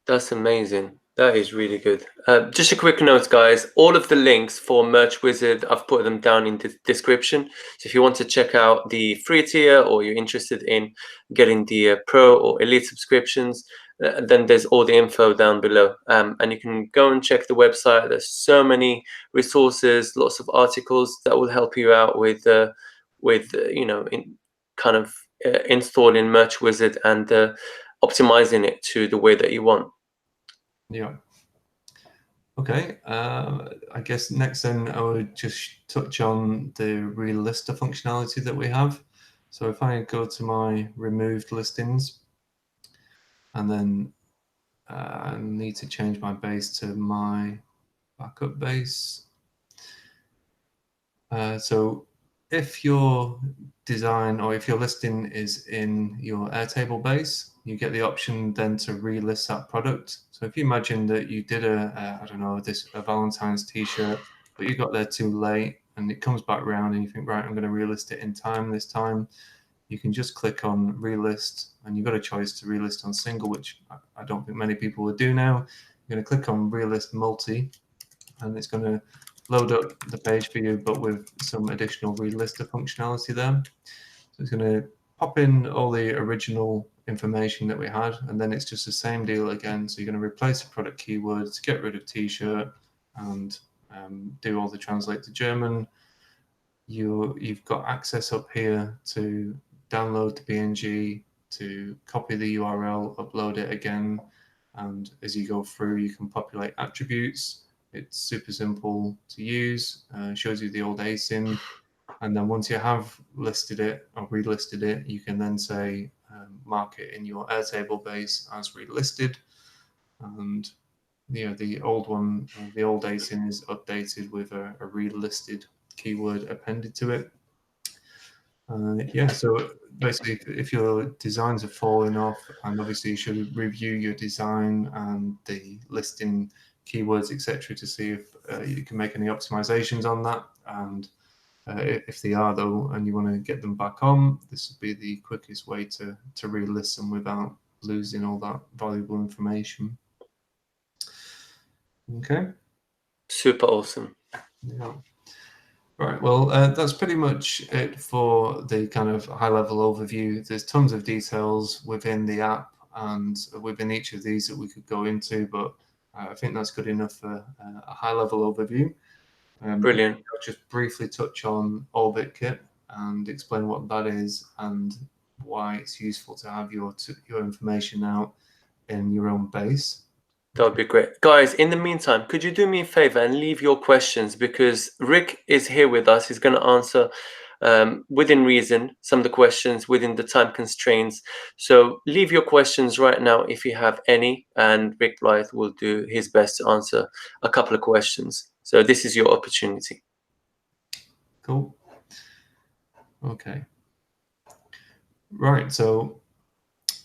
That's amazing. That is really good. Just a quick note, guys. All of the links for Merch Wizard, I've put them down in the description. So if you want to check out the free tier or you're interested in getting the pro or elite subscriptions, then there's all the info down below. And you can go and check the website. There's so many resources, lots of articles that will help you out with kind of installing Merch Wizard and optimizing it to the way that you want. Yeah. Okay. I guess next then I would just touch on the relister functionality that we have. So if I go to my removed listings, and then I need to change my base to my backup base. So if your design or if your listing is in your Airtable base, you get the option then to relist that product. So if you imagine that you did I don't know, a Valentine's t-shirt, but you got there too late and it comes back around and you think, right, I'm going to relist it in time this time, you can just click on relist, and you've got a choice to relist on single, which I don't think many people would do now. You're going to click on relist multi, and it's going to load up the page for you, but with some additional relister functionality there. So it's going to pop in all the original information that we had, and then it's just the same deal again. So you're going to replace the product keywords, get rid of t-shirt, and do all the translate to German. You've got access up here to download the PNG, to copy the URL, upload it again, and as you go through, you can populate attributes. It's super simple to use, shows you the old asyn, and then once you have listed it or relisted it, you can then say mark it in your Airtable base as relisted, and the old one, the old asyn is updated with a relisted keyword appended to it. Yeah, so basically, if your designs are falling off, and obviously you should review your design and the listing keywords, etc., to see if you can make any optimizations on that. And if they are, though, and you want to get them back on, this would be the quickest way to relist them without losing all that valuable information. Okay. Super awesome. Yeah. Right, well, that's pretty much it for the kind of high-level overview. There's tons of details within the app and within each of these that we could go into, but I think that's good enough for a high-level overview. Brilliant. I'll just briefly touch on OrbitKit and explain what that is and why it's useful to have your information out in your own base. That would be great. Guys, in the meantime, could you do me a favor and leave your questions, because Rick is here with us. He's going to answer within reason some of the questions within the time constraints. So leave your questions right now if you have any, and Rick Blyth will do his best to answer a couple of questions. So this is your opportunity. Cool. Okay. Right, so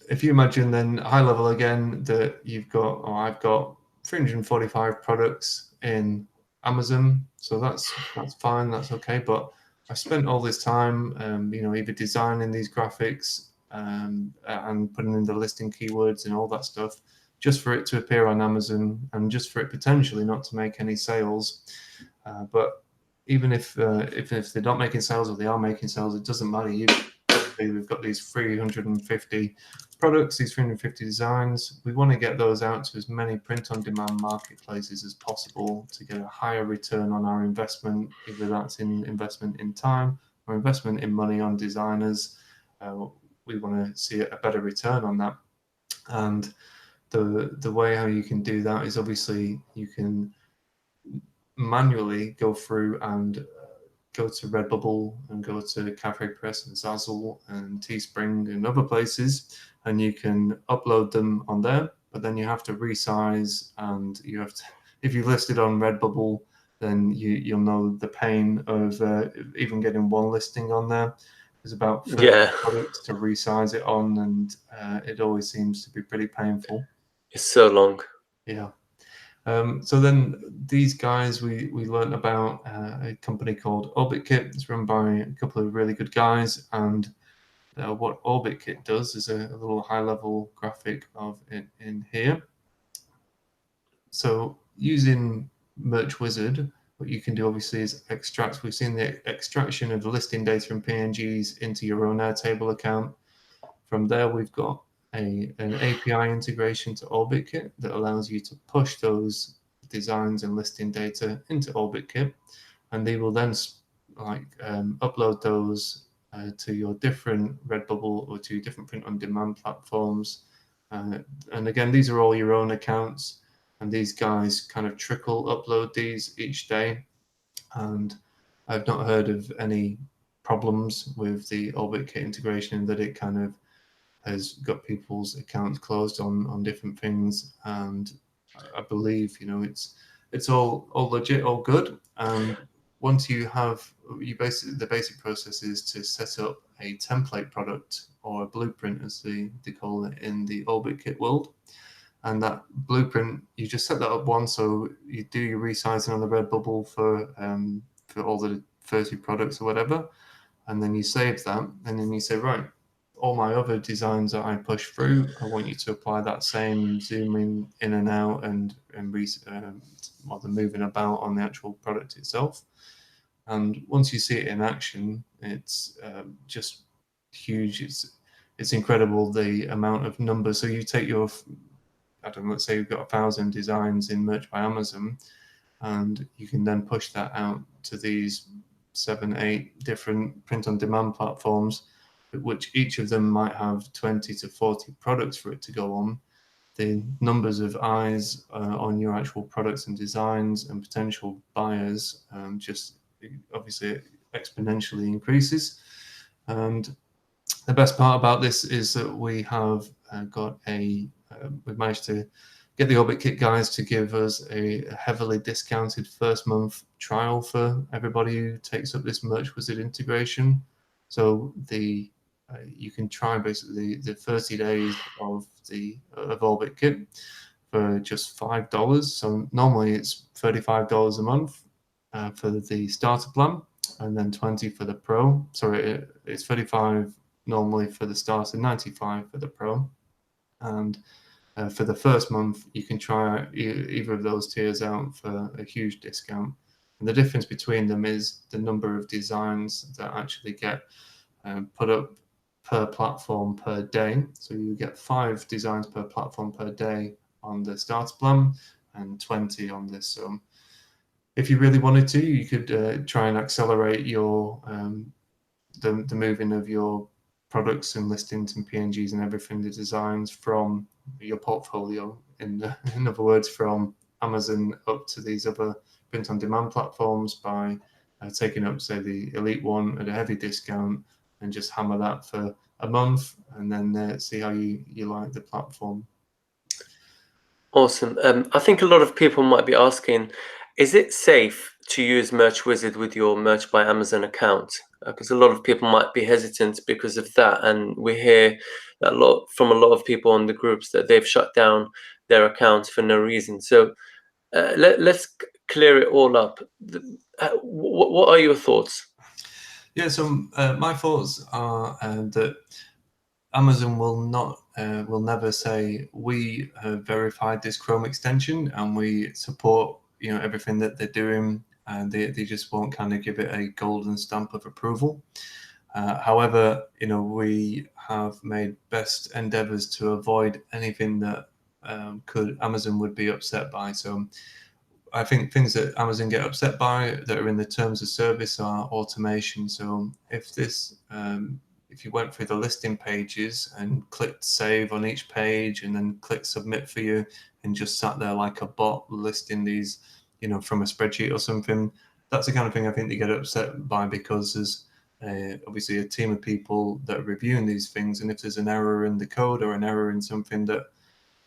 if you imagine then high level again that you've got, or I've got 345 products in Amazon, so that's fine, that's okay. But I spent all this time, either designing these graphics and putting in the listing keywords and all that stuff, just for it to appear on Amazon and just for it potentially not to make any sales. But even if they're not making sales or they are making sales, it doesn't matter. We've got these 350 products, these 350 designs. We want to get those out to as many print-on-demand marketplaces as possible to get a higher return on our investment, either that's in investment in time or investment in money on designers. We want to see a better return on that. And the way how you can do that is obviously you can manually go through and go to Redbubble and go to Cafe Press and Zazzle and Teespring and other places, and you can upload them on there. But then you have to resize, and you have to, if you list it on Redbubble, then you'll know the pain of even getting one listing on there. There's about 30 products to resize it on, and it always seems to be pretty painful. It's so long. Yeah. So then these guys, we learned about a company called OrbitKit. It's run by a couple of really good guys, and what OrbitKit does is a little high-level graphic of it in here. So using Merch Wizard, what you can do obviously is extract. We've seen the extraction of listing data and PNGs into your own Airtable account. From there, we've got an API integration to OrbitKit that allows you to push those designs and listing data into OrbitKit, and they will then upload those to your different Redbubble or to different print-on-demand platforms. And again, these are all your own accounts, and these guys kind of trickle upload these each day. And I've not heard of any problems with the OrbitKit integration, that it kind of has got people's accounts closed on different things, and I believe it's all legit, all good. And once you have the basic process is to set up a template product or a blueprint, as they call it in the OrbitKit world. And that blueprint, you just set that up once, so you do your resizing on the Redbubble for all the 30 products or whatever, and then you save that, and then you say, right, all my other designs that I push through, I want you to apply that same zooming in and out and while they're moving about on the actual product itself. And once you see it in action, it's just huge. It's incredible the amount of numbers. So you take your, let's say you've got 1,000 designs in Merch by Amazon, and you can then push that out to these 7, 8 different print-on-demand platforms. which each of them might have 20 to 40 products for it to go on, the numbers of eyes on your actual products and designs and potential buyers just obviously exponentially increases. And the best part about this is that we have we've managed to get the Orbit Kit guys to give us a heavily discounted first month trial for everybody who takes up this Merch Wizard integration. So you can try basically the 30 days of Orbit Kit for just $5. So normally it's $35 a month for the starter plan, and then 20 for the Pro. Sorry, it's 35 normally for the starter, 95 for the Pro, and for the first month, you can try either of those tiers out for a huge discount. And the difference between them is the number of designs that actually get put up per platform per day. So you get 5 designs per platform per day on the starter plan and 20 on this. So if you really wanted to, you could try and accelerate your the moving of your products and listings and PNGs and everything, the designs from your portfolio, in other words, from Amazon up to these other print-on-demand platforms by taking up, say, the Elite one at a heavy discount and just hammer that for a month and then see how you like the platform. Awesome. I think a lot of people might be asking, is it safe to use Merch Wizard with your Merch by Amazon account? Because a lot of people might be hesitant because of that, and we hear from a lot of people on the groups that they've shut down their accounts for no reason. So let's clear it all up. What are your thoughts? Yeah, so my thoughts are that Amazon will never say we have verified this Chrome extension and we support everything that they're doing, and they just won't kind of give it a golden stamp of approval. However, we have made best endeavors to avoid anything that Amazon would be upset by. So I think things that Amazon get upset by that are in the terms of service are automation. So if you went through the listing pages and clicked save on each page and then clicked submit for you and just sat there like a bot listing these, from a spreadsheet or something, that's the kind of thing I think they get upset by, because there's obviously a team of people that are reviewing these things, and if there's an error in the code or an error in something that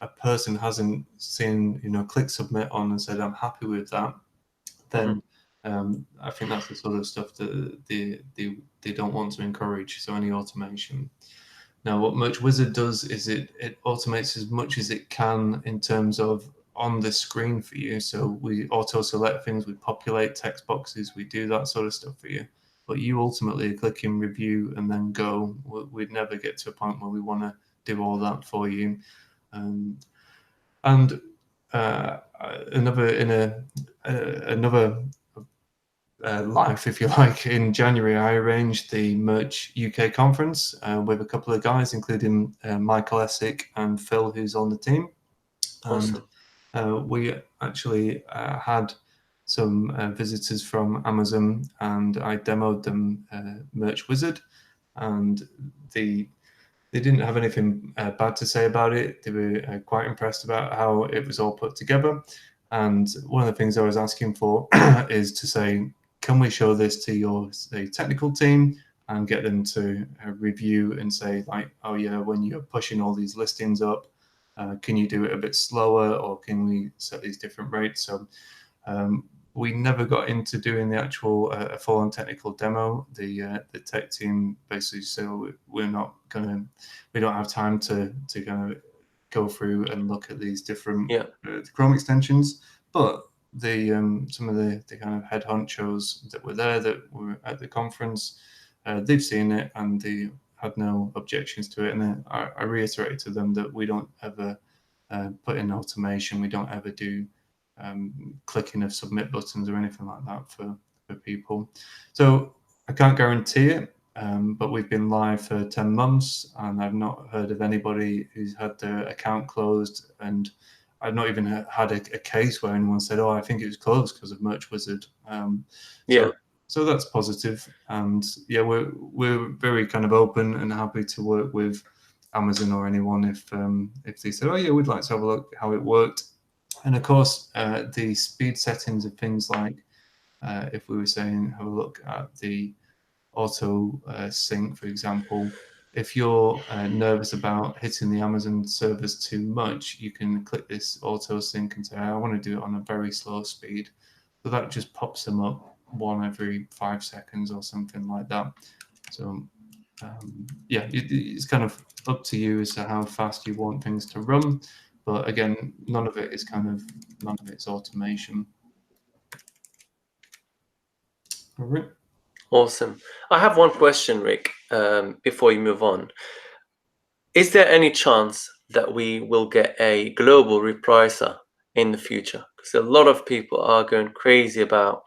a person hasn't seen, click submit on and said, I'm happy with that, then I think that's the sort of stuff that they don't want to encourage. So any automation. Now, what Merch Wizard does is it automates as much as it can in terms of on the screen for you. So we auto select things, we populate text boxes, we do that sort of stuff for you. But you ultimately are clicking review and then go. We'd never get to a point where we want to do all that for you. And another life, if you like, in January, I arranged the Merch UK conference with a couple of guys, including Michael Essick and Phil, who's on the team. Awesome. And we actually had some visitors from Amazon, and I demoed them Merch Wizard, and they didn't have anything bad to say about it. They were quite impressed about how it was all put together. And one of the things I was asking for is to say, can we show this to your technical team and get them to review and say, like, oh yeah, when you're pushing all these listings up, can you do it a bit slower, or can we set these different rates? So we never got into doing the actual full-on technical demo. The tech team basically said, we don't have time to kind of go through and look at these different Chrome extensions. But some of the kind of head honchos that were there, that were at the conference, they've seen it and they had no objections to it. And I reiterated to them that we don't ever put in automation. We don't ever do clicking of submit buttons or anything like that for people. So I can't guarantee it, but we've been live for 10 months and I've not heard of anybody who's had their account closed, and I've not even had a case where anyone said, oh, I think it was closed because of Merch Wizard. so that's positive. And yeah, we're very kind of open and happy to work with Amazon or anyone if they said, oh yeah, we'd like to have a look how it worked. And of course, the speed settings of things like if we were saying have a look at the auto sync, for example. If you're nervous about hitting the Amazon servers too much, you can click this auto sync and say, I want to do it on a very slow speed. So that just pops them up one every 5 seconds or something like that. So yeah, it's kind of up to you as to how fast you want things to run. But again, none of it's automation. All right. Awesome. I have one question, Rick, before you move on. Is there any chance that we will get a global repricer in the future? Because a lot of people are going crazy about,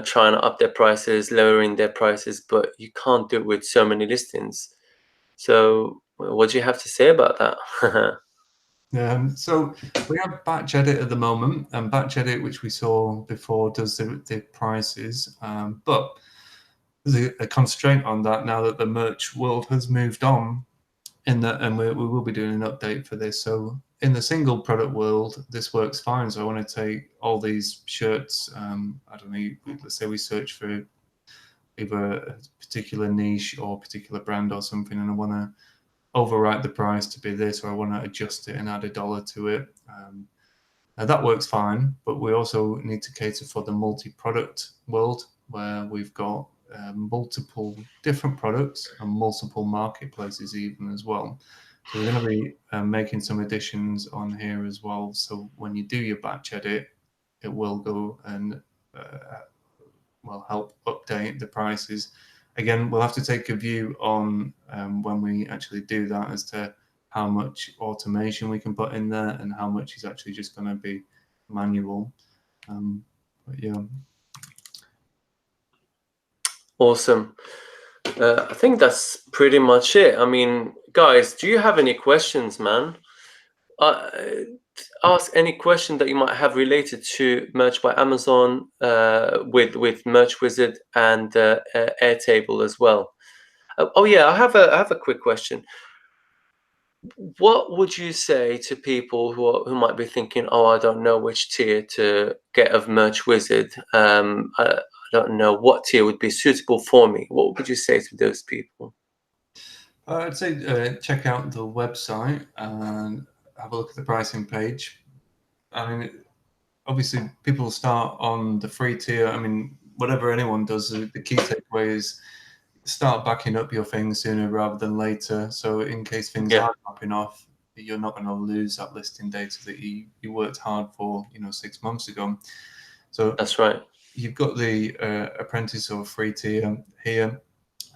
trying to up their prices, lowering their prices, but you can't do it with so many listings. So what do you have to say about that? So we have batch edit at the moment, and batch edit, which we saw before, does the prices, but there's a constraint on that now that the merch world has moved on. In that, and we will be doing an update for this. So in the single product world, this works fine. So I want to take all these shirts. I don't know. Let's say we search for either a particular niche or particular brand or something, and I want to overwrite the price to be this, or I want to adjust it and add $1 to it. Now that works fine, but we also need to cater for the multi-product world where we've got multiple different products and multiple marketplaces even as well. So we're going to be making some additions on here as well. So when you do your batch edit, it will go and will help update the prices. Again, we'll have to take a view on when we actually do that as to how much automation we can put in there and how much is actually just going to be manual. But yeah. Awesome. I think that's pretty much it. I mean, guys, do you have any questions, man? Ask any question that you might have related to Merch by Amazon with Merch Wizard and Airtable as well. Oh yeah, I have a quick question. What would you say to people who might be thinking, oh, I don't know which tier to get of Merch Wizard? I don't know what tier would be suitable for me. What would you say to those people? I'd say check out the website and have a look at the pricing page. I mean, obviously, people start on the free tier. I mean, whatever anyone does, the key takeaway is start backing up your things sooner rather than later. So in case things are dropping off, you're not going to lose that listing data that you worked hard for, 6 months ago. So that's right. You've got the apprentice or free tier here,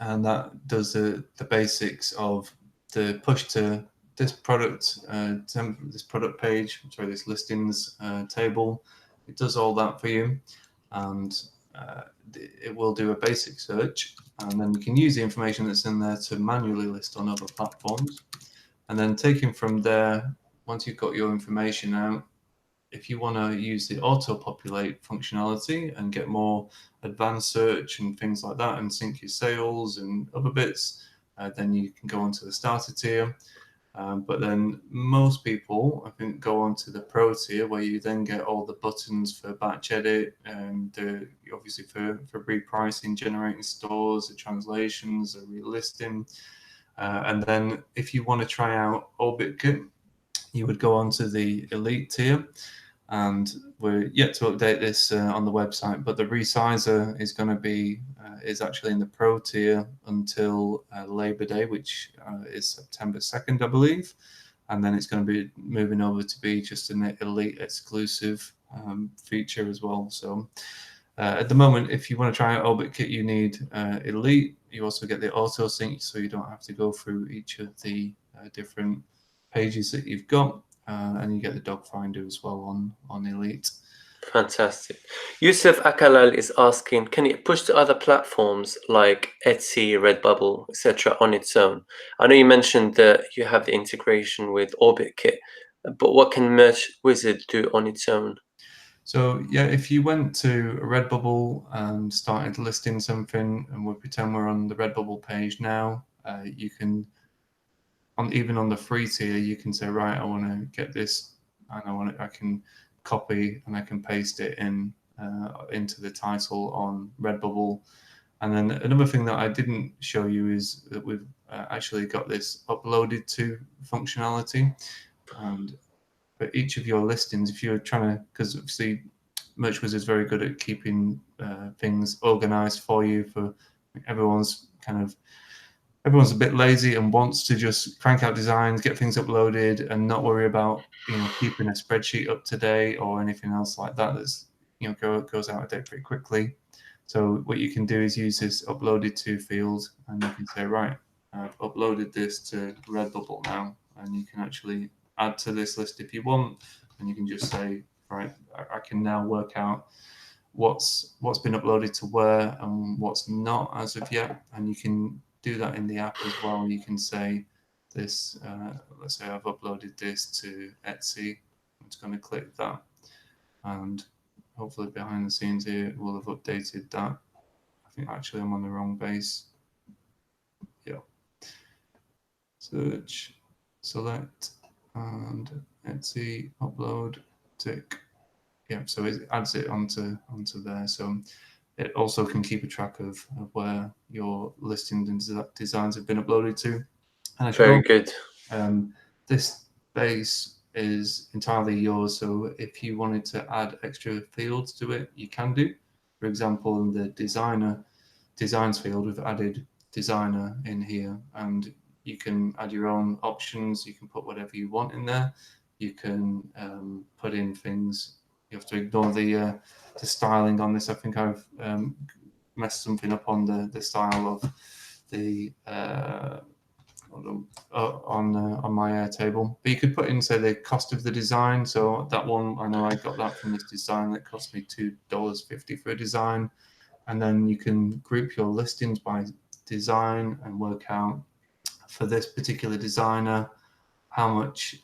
and that does the basics of the push to this product, this product page, sorry, this listings table. It does all that for you, and it will do a basic search, and then you can use the information that's in there to manually list on other platforms. And then taking from there, once you've got your information out, if you want to use the auto-populate functionality and get more advanced search and things like that and sync your sales and other bits, then you can go onto the starter tier. But then most people, I think, go on to the pro tier where you then get all the buttons for batch edit and obviously for repricing, generating stores, the translations, the relisting. And then if you want to try out OrbitKit, you would go on to the elite tier. And we're yet to update this on the website, but the resizer is going to be is actually in the pro tier until Labor Day, which is September 2nd, I believe, and then it's going to be moving over to be just an elite exclusive feature as well. So at the moment, if you want to try out OrbitKit, you need elite. You also get the auto sync, so you don't have to go through each of the different pages that you've got. And you get the dog finder as well on Elite. Fantastic. Yusuf Akalal is asking, can it push to other platforms like Etsy, Redbubble, etc. on its own? I know you mentioned that you have the integration with OrbitKit, but what can Merch Wizard do on its own? So yeah, if you went to Redbubble and started listing something, and we'll pretend we're on the Redbubble page now, you can, even on the free tier, you can say, right, I want to get this, and I can copy and I can paste it in into the title on Redbubble. And then another thing that I didn't show you is that we've actually got this uploaded to functionality. And for each of your listings, if you're trying to, because obviously Merch Wizard is very good at keeping things organized for you. For everyone's everyone's a bit lazy and wants to just crank out designs, get things uploaded, and not worry about keeping a spreadsheet up to date or anything else like that. That's goes out of date pretty quickly. So what you can do is use this uploaded to field, and you can say, right, I've uploaded this to Redbubble now, and you can actually add to this list if you want, and you can just say, right, I can now work out what's been uploaded to where and what's not as of yet, and you can do that in the app as well. You can say this, let's say I've uploaded this to Etsy. I'm just going to click that, and hopefully behind the scenes here we'll have updated that. I think actually I'm on the wrong base. Yeah. Search, select, and Etsy, upload, tick. Yeah, so it adds it onto there. So it also can keep a track of where your listings and designs have been uploaded to. And I should Very also, good. this base is entirely yours. So if you wanted to add extra fields to it, you can do. For example, in the designs field, we've added designer in here, and you can add your own options. You can put whatever you want in there. You can put in things. You have to ignore the styling on this. I think I've messed something up on the style of the on my Airtable. But you could put in, say, the cost of the design. So that one, I know I got that from this design that cost me $2.50 for a design. And then you can group your listings by design and work out, for this particular designer, how much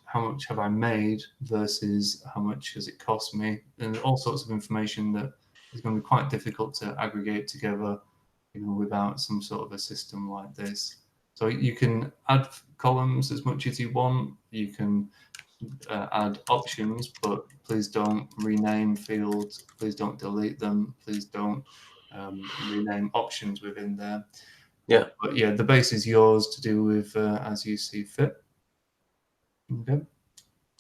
have I made versus how much has it cost me, and all sorts of information that is going to be quite difficult to aggregate together, without some sort of a system like this. So you can add columns as much as you want. You can add options, but please don't rename fields. Please don't delete them. Please don't rename options within there. Yeah. But yeah, the base is yours to do with as you see fit. Okay.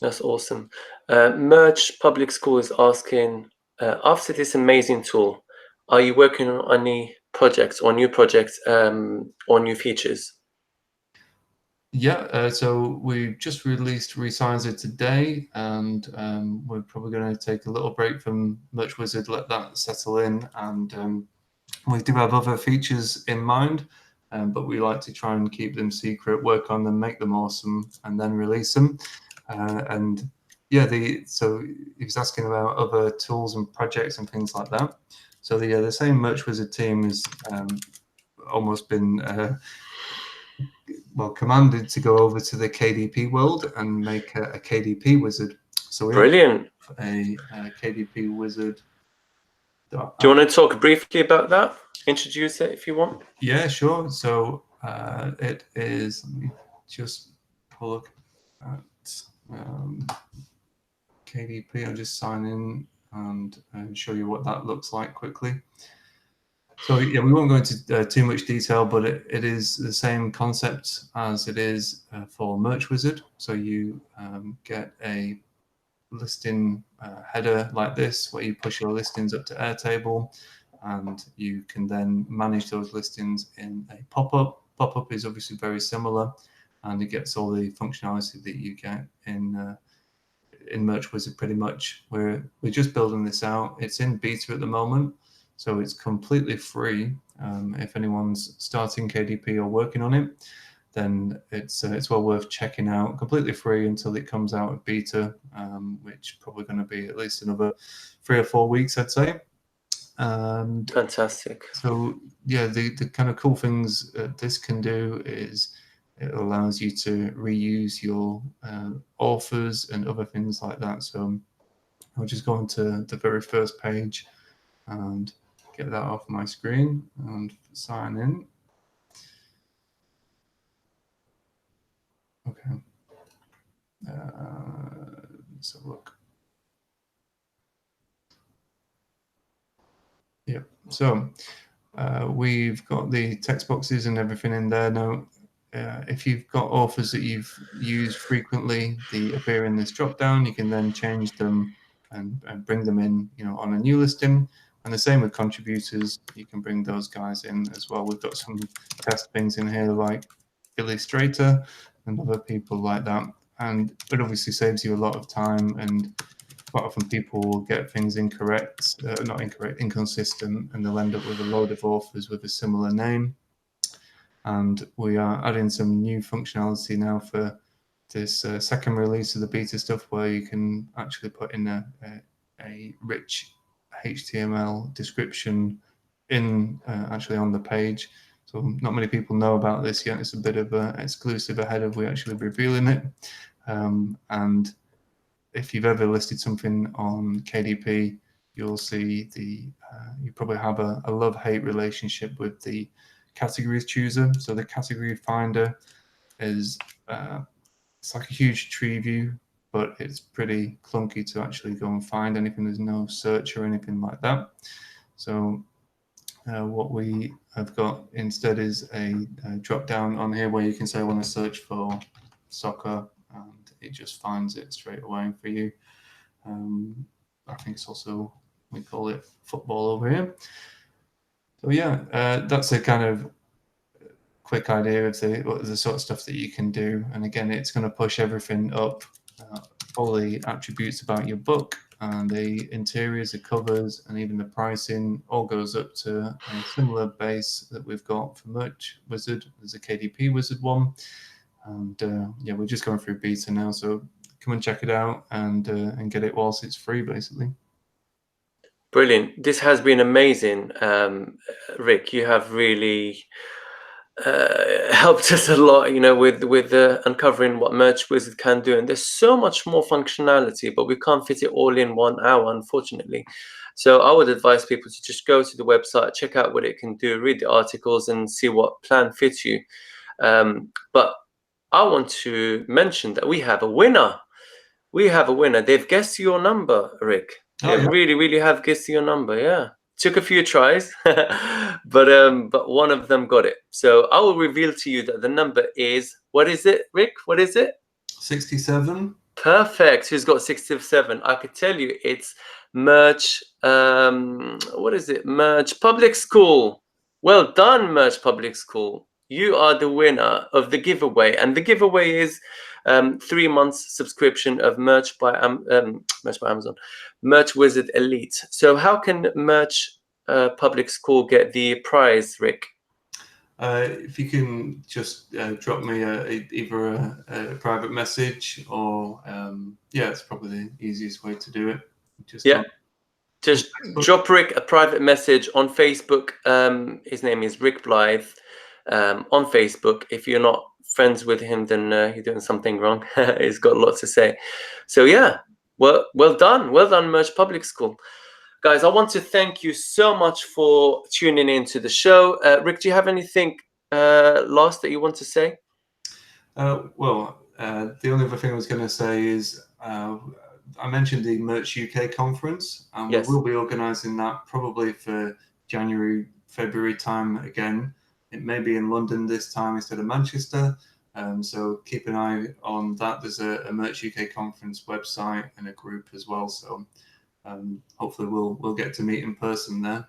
That's awesome. Merch Public School is asking, after this amazing tool, are you working on any projects or new projects or new features? Yeah, so we just released Resizer today, and we're probably going to take a little break from Merch Wizard, let that settle in, and we do have other features in mind, but we like to try and keep them secret, work on them, make them awesome, and then release them. And yeah, so he was asking about other tools and projects and things like that. So the same Merch Wizard team has almost been commanded to go over to the KDP world and make a KDP wizard. So we Brilliant. have a KDP wizard. Do you want to talk briefly about that? Introduce it if you want. Yeah, sure. So it is, let me just look at KDP. I'll just sign in and show you what that looks like quickly. So yeah, we won't go into too much detail, but it is the same concept as it is for Merch Wizard. So you get a listing header like this, where you push your listings up to Airtable, and you can then manage those listings in a pop-up. Pop-up is obviously very similar, and it gets all the functionality that you get in Merch Wizard pretty much. We're just building this out. It's in beta at the moment, so it's completely free. If anyone's starting KDP or working on it, then it's well worth checking out. Completely free until it comes out of beta, which probably going to be at least another 3 or 4 weeks, I'd say. Fantastic. So yeah, the kind of cool things this can do is it allows you to reuse your authors and other things like that. So I'll just go onto the very first page and get that off my screen and sign in. Okay. Let's have a look. Yep. So we've got the text boxes and everything in there now. If you've got authors that you've used frequently, they appear in this drop down. You can then change them and bring them in, on a new listing. And the same with contributors. You can bring those guys in as well. We've got some test things in here like Illustrator and other people like that. And it obviously saves you a lot of time, and quite often people will get things incorrect, not incorrect, inconsistent, and they'll end up with a load of authors with a similar name. And we are adding some new functionality now for this second release of the beta stuff, where you can actually put in a rich HTML description in actually on the page. So not many people know about this yet. It's a bit of an exclusive ahead of we actually revealing it. And if you've ever listed something on KDP, you'll see you probably have a love-hate relationship with the categories chooser. So the category finder is it's like a huge tree view, but it's pretty clunky to actually go and find anything. There's no search or anything like that. So what we have got instead is a drop down on here where you can say I want to search for soccer, and it just finds it straight away for you. I think it's also, we call it football over here. So yeah, that's a kind of quick idea of the sort of stuff that you can do. And again, it's going to push everything up, all the attributes about your book, and the interiors, the covers, and even the pricing all goes up to a similar base that we've got for Merch Wizard. There's a KDP Wizard one. And yeah, we're just going through beta now, so come and check it out and get it whilst it's free, basically. Brilliant. This has been amazing, Rick. You have really helped us a lot, with uncovering what Merch Wizard can do. And there's so much more functionality, but we can't fit it all in 1 hour, unfortunately. So I would advise people to just go to the website, check out what it can do, read the articles, and see what plan fits you. But I want to mention that we have a winner. We have a winner. They've guessed your number, Rick. They really, really have guessed your number. Yeah, took a few tries, but one of them got it. So I will reveal to you that the number is, what is it, Rick? What is it? 67. Perfect. Who's got 67? I could tell you it's Merch. What is it? Merch Public School. Well done, Merch Public School. You are the winner of the giveaway, and the giveaway is 3 months subscription of Merch by Amazon, Merch Wizard Elite. So how can Merch Public School get the prize, Rick? If you can just drop me either a private message or yeah, it's probably the easiest way to do it. Just drop Rick a private message on Facebook. His name is Rick Blyth on Facebook. If you're not friends with him, then you're doing something wrong. He's got a lot to say. So yeah, well done, Merch Public School. Guys, I want to thank you so much for tuning in to the show. Rick, do you have anything last that you want to say? Well, the only other thing I was going to say is I mentioned the Merch UK conference, and yes, we will be organising that probably for January, February time again. It may be in London this time instead of Manchester. So keep an eye on that. There's a Merch UK conference website and a group as well. So hopefully we'll get to meet in person there.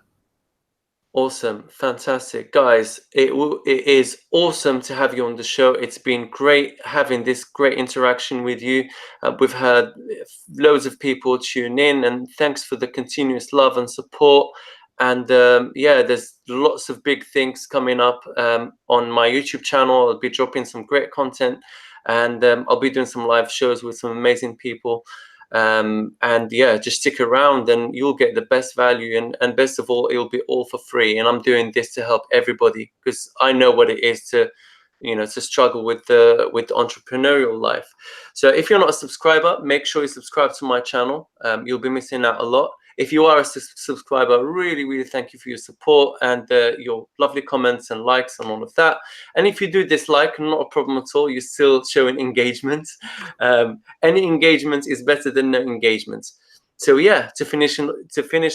Awesome, fantastic, guys. It is awesome to have you on the show. It's been great having this great interaction with you. We've had loads of people tune in, and thanks for the continuous love and support. And yeah, there's lots of big things coming up on my YouTube channel. I'll be dropping some great content, and I'll be doing some live shows with some amazing people. And yeah, just stick around and you'll get the best value, and best of all, it'll be all for free. And I'm doing this to help everybody, because I know what it is to to struggle with the entrepreneurial life. So if you're not a subscriber, make sure you subscribe to my channel. You'll be missing out a lot. If you are a subscriber, really thank you for your support and your lovely comments and likes and all of that. And if you do dislike, not a problem at all. You're still showing engagement. Any engagement is better than no engagement. So yeah, to finish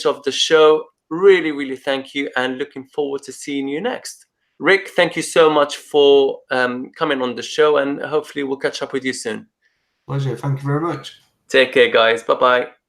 off the show, really thank you, and looking forward to seeing you next. Rick, thank you so much for coming on the show, and hopefully we'll catch up with you soon. Pleasure. Thank you very much. Take care, guys. Bye-bye.